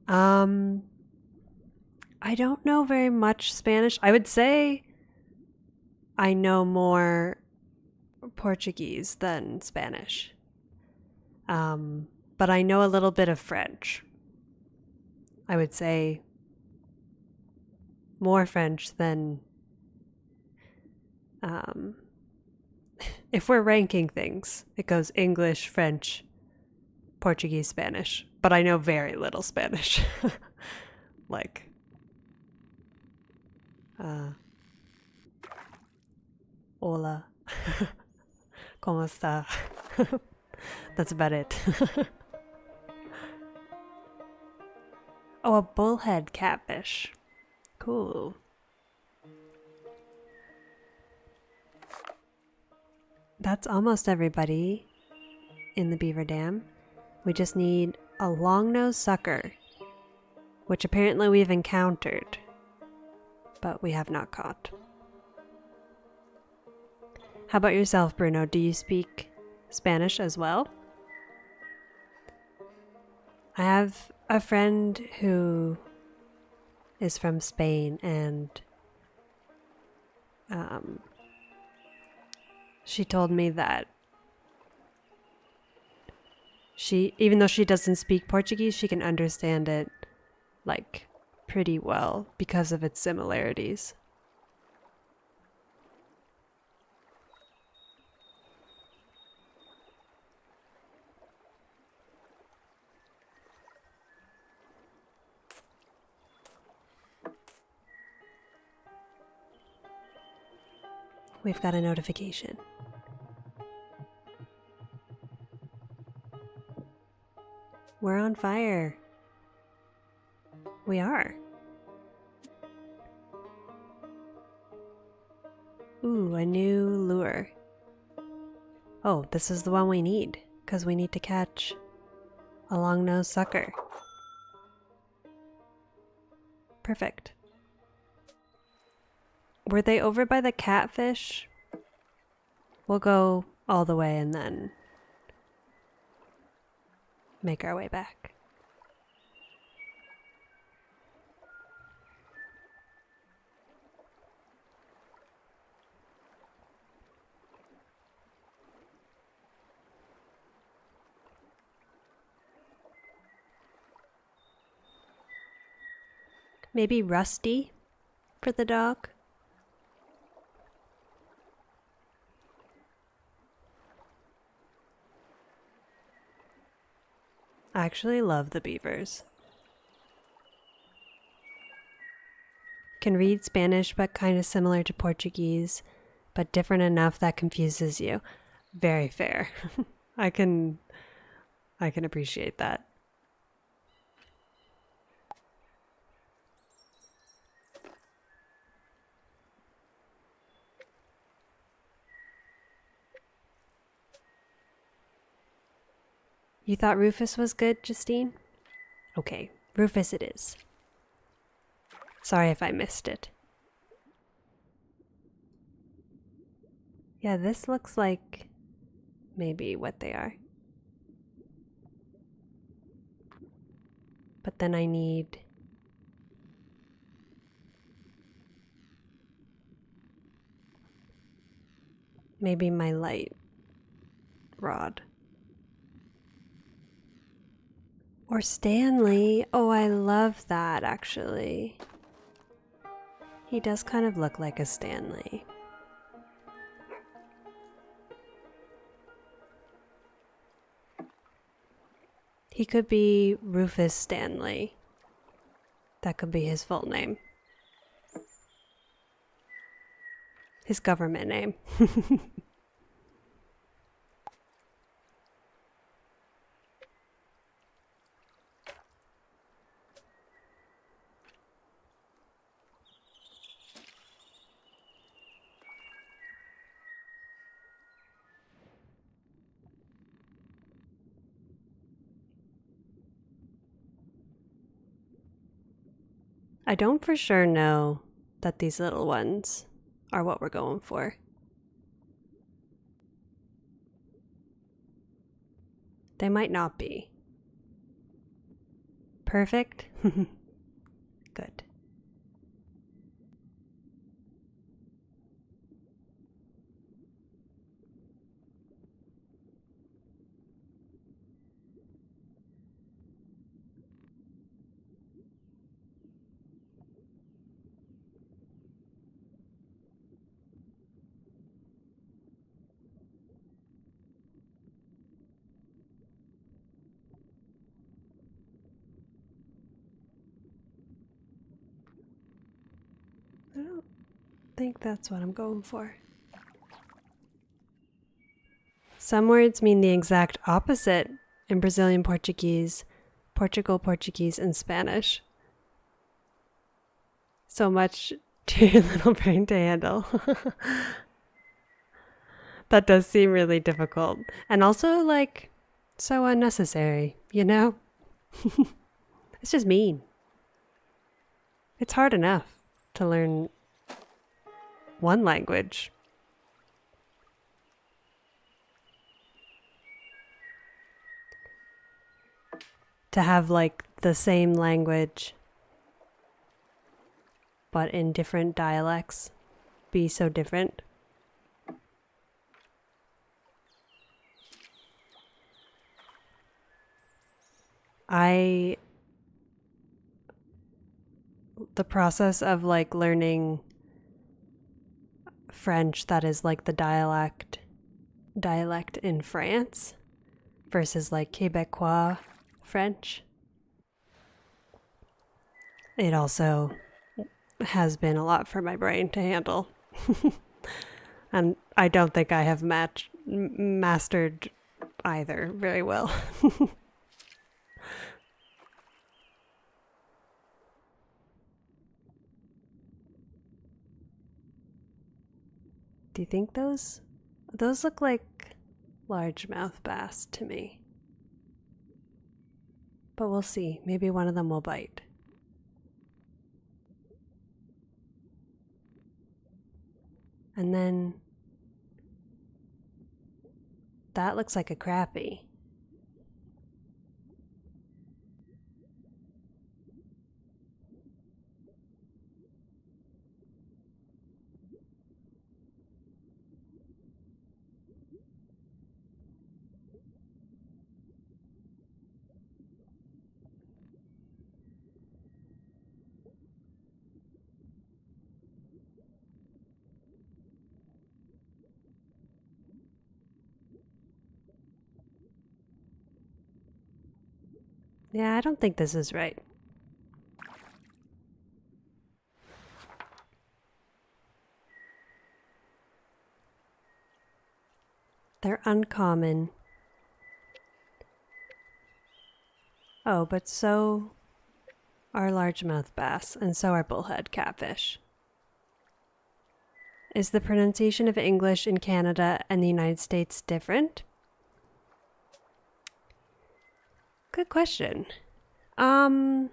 I don't know very much Spanish. I would say I know more Portuguese than Spanish. But I know a little bit of French. I would say more French than if we're ranking things, it goes English, French, Portuguese, Spanish. But I know very little Spanish. Like hola. ¿Cómo está? That's about it. Oh, a bullhead catfish. Cool. That's almost everybody in the beaver dam. We just need a long-nosed sucker, which apparently we've encountered, but we have not caught. How about yourself, Bruno? Do you speak Spanish as well? I have a friend who is from Spain, and she told me that even though she doesn't speak Portuguese, she can understand it like pretty well because of its similarities. We've got a notification. We're on fire. We are. Ooh, a new lure. Oh, this is the one we need, because we need to catch a long-nosed sucker. Perfect. Were they over by the catfish? We'll go all the way and then make our way back. Maybe Rusty for the dog? I actually love the beavers. Can read Spanish, but kind of similar to Portuguese, but different enough that confuses you. Very fair. I can appreciate that. You thought Rufus was good, Justine? Okay, Rufus it is. Sorry if I missed it. Yeah, this looks like maybe what they are. But then I need maybe my light rod. Or Stanley. Oh, I love that actually. He does kind of look like a Stanley. He could be Rufus Stanley. That could be his full name. His government name. I don't for sure know that these little ones are what we're going for. They might not be. Perfect? Good. I don't think that's what I'm going for. Some words mean the exact opposite in Brazilian Portuguese, Portugal Portuguese, and Spanish. So much to your little brain to handle. That does seem really difficult. And also, like, so unnecessary, you know? It's just mean. It's hard enough to learn one language. To have, like, the same language, but in different dialects, be so different. The process of like learning French that is like the dialect in France versus like Quebecois French, it also has been a lot for my brain to handle. And I don't think I have mastered either very well. Do you think those look like largemouth bass to me? But we'll see. Maybe one of them will bite. And then that looks like a crappie. Yeah, I don't think this is right. They're uncommon. Oh, but so are largemouth bass, and so are bullhead catfish. Is the pronunciation of English in Canada and the United States different? Good question. I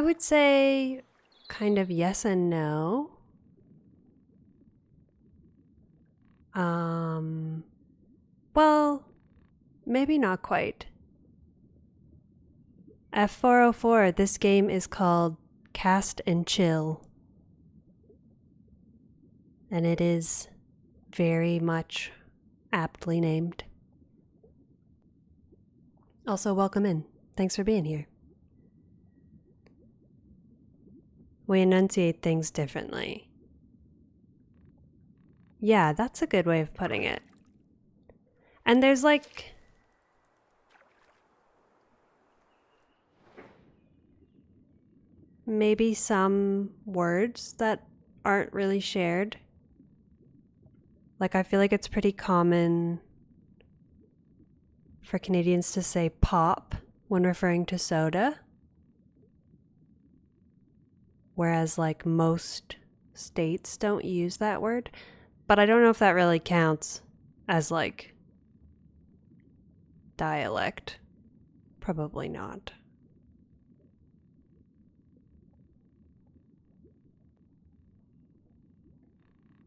would say kind of yes and no. Well, maybe not quite. F404, this game is called Cast and Chill. And it is very much aptly named. Also, welcome in. Thanks for being here. We enunciate things differently. Yeah, that's a good way of putting it. And there's like maybe some words that aren't really shared. Like I feel like it's pretty common for Canadians to say pop when referring to soda. Whereas like most states don't use that word. But I don't know if that really counts as like dialect. Probably not.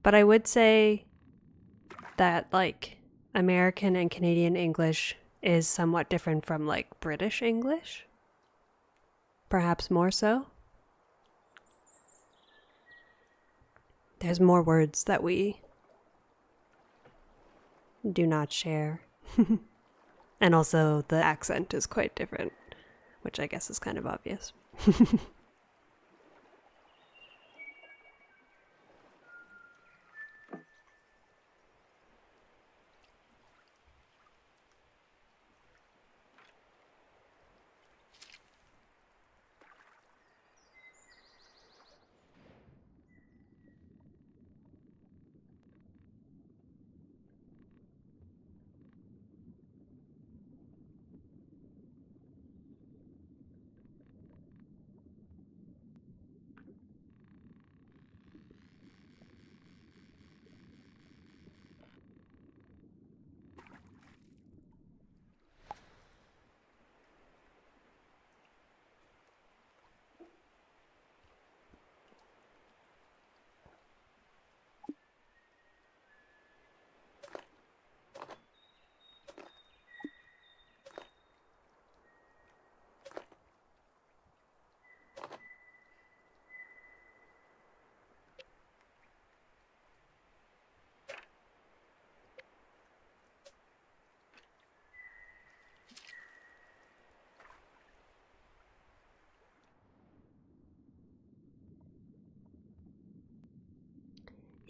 But I would say that like American and Canadian English is somewhat different from like British English. Perhaps more so. There's more words that we do not share. And also the accent is quite different, which I guess is kind of obvious.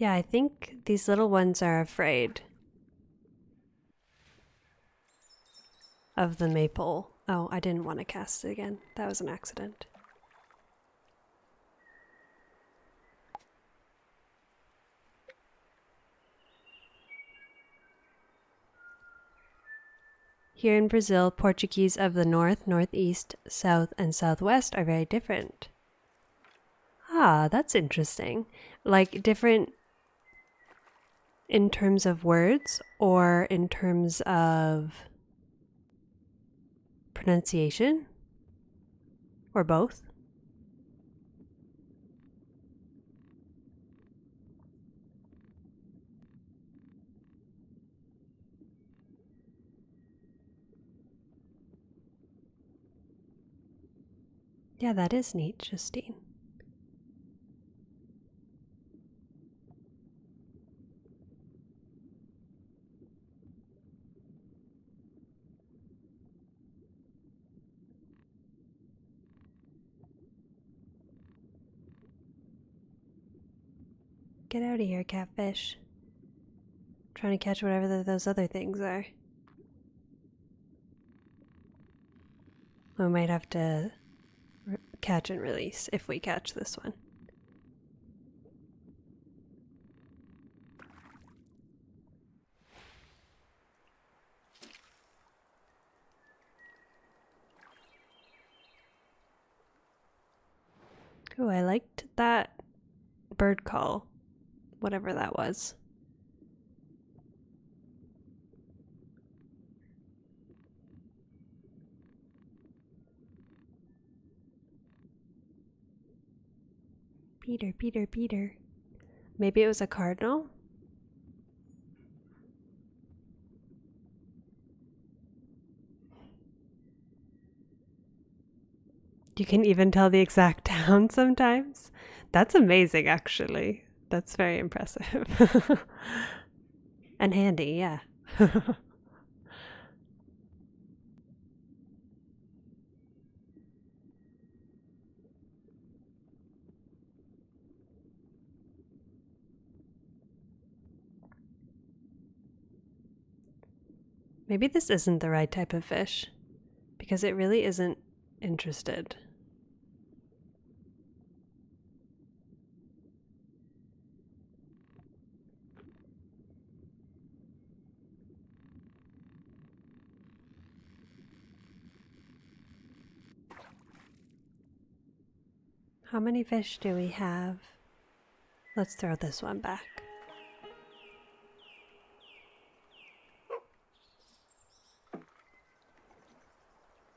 Yeah, I think these little ones are afraid of the maple. Oh, I didn't want to cast it again. That was an accident. Here in Brazil, Portuguese of the north, northeast, south, and southwest are very different. Ah, that's interesting. Like different in terms of words or in terms of pronunciation? Or both? Yeah, that is neat, Justine. Get out of here, catfish. I'm trying to catch whatever those other things are. We might have to catch and release if we catch this one. Oh, I liked that bird call, whatever that was. Peter, Peter, Peter. Maybe it was a cardinal? You can even tell the exact town sometimes. That's amazing, actually. That's very impressive. And handy, yeah. Maybe this isn't the right type of fish, because it really isn't interested. How many fish do we have? Let's throw this one back.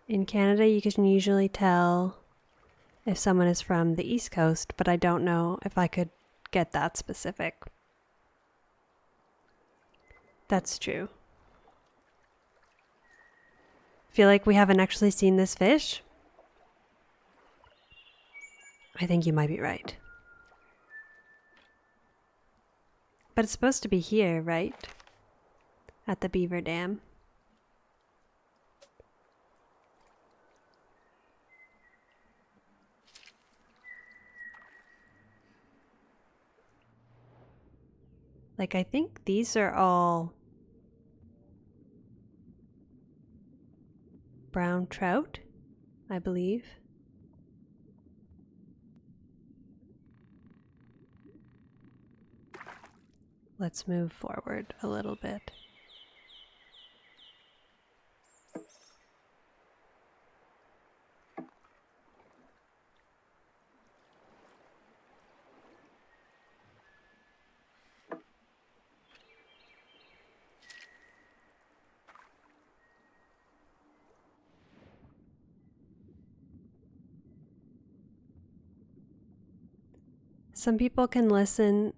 In Canada, you can usually tell if someone is from the East Coast, but I don't know if I could get that specific. That's true. Feel like we haven't actually seen this fish? I think you might be right. But it's supposed to be here, right? At the beaver dam. Like, I think these are all brown trout, I believe. Let's move forward a little bit. Some people can listen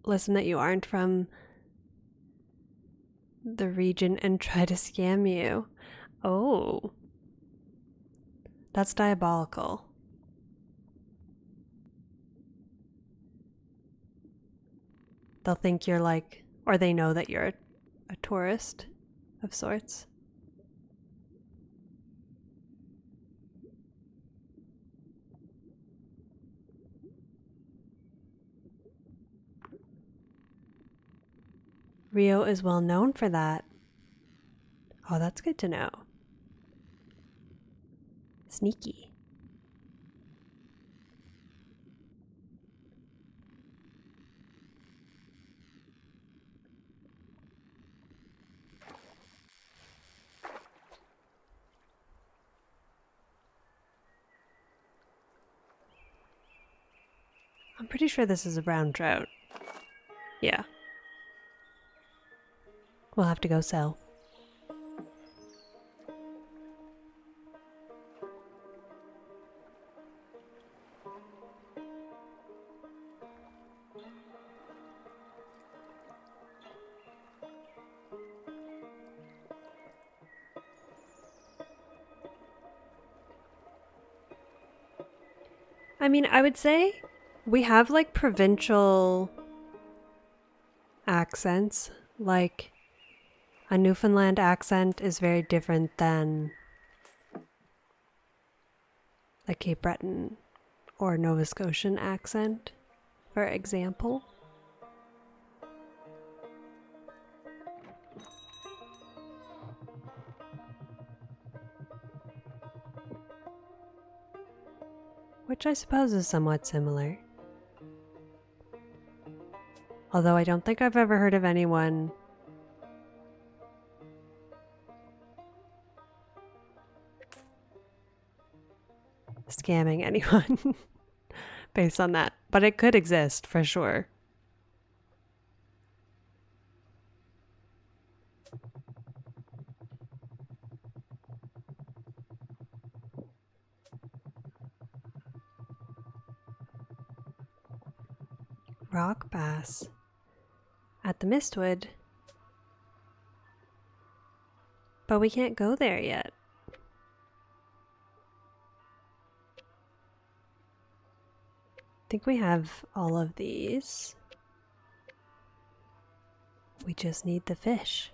that you aren't from the region and try to scam you. Oh, that's diabolical. They'll think you're like, or they know that you're a tourist of sorts. Rio is well known for that. Oh, that's good to know. Sneaky. I'm pretty sure this is a brown trout. Yeah. We'll have to go sell. I mean, I would say we have like provincial accents. Like a Newfoundland accent is very different than a Cape Breton or Nova Scotian accent, for example. Which I suppose is somewhat similar. Although I don't think I've ever heard of anyone scamming anyone based on that. But it could exist for sure. Rock bass at the Mistwood. But we can't go there yet. I think we have all of these. We just need the fish.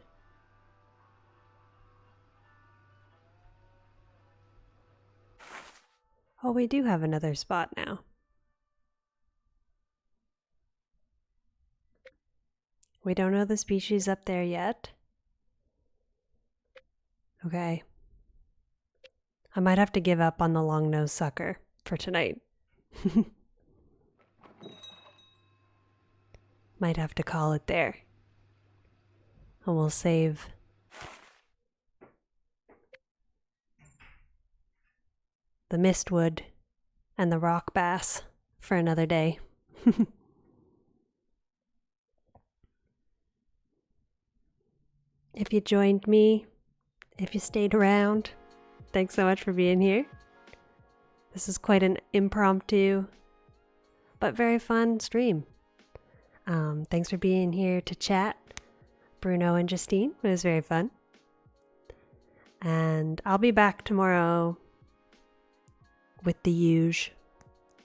Oh, we do have another spot now. We don't know the species up there yet. Okay. I might have to give up on the long-nosed sucker for tonight. Might have to call it there. And we'll save the mistwood and the rock bass for another day. If you joined me, if you stayed around, thanks so much for being here. This is quite an impromptu but very fun stream. Thanks for being here to chat, Bruno and Justine. It was very fun. And I'll be back tomorrow with the huge,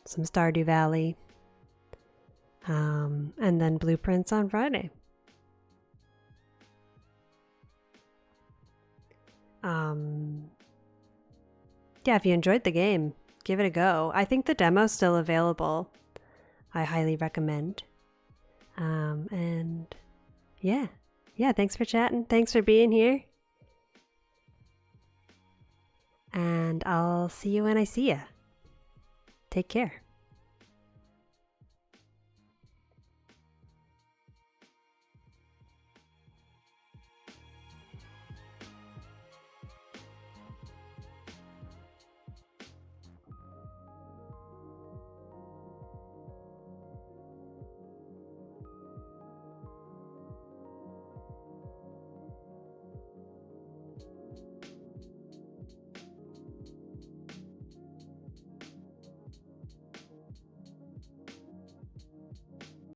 some Stardew Valley, and then blueprints on Friday. Yeah, if you enjoyed the game, give it a go. I think the demo's still available. I highly recommend. And yeah, thanks for chatting. Thanks for being here. And I'll see you when I see ya. Take care.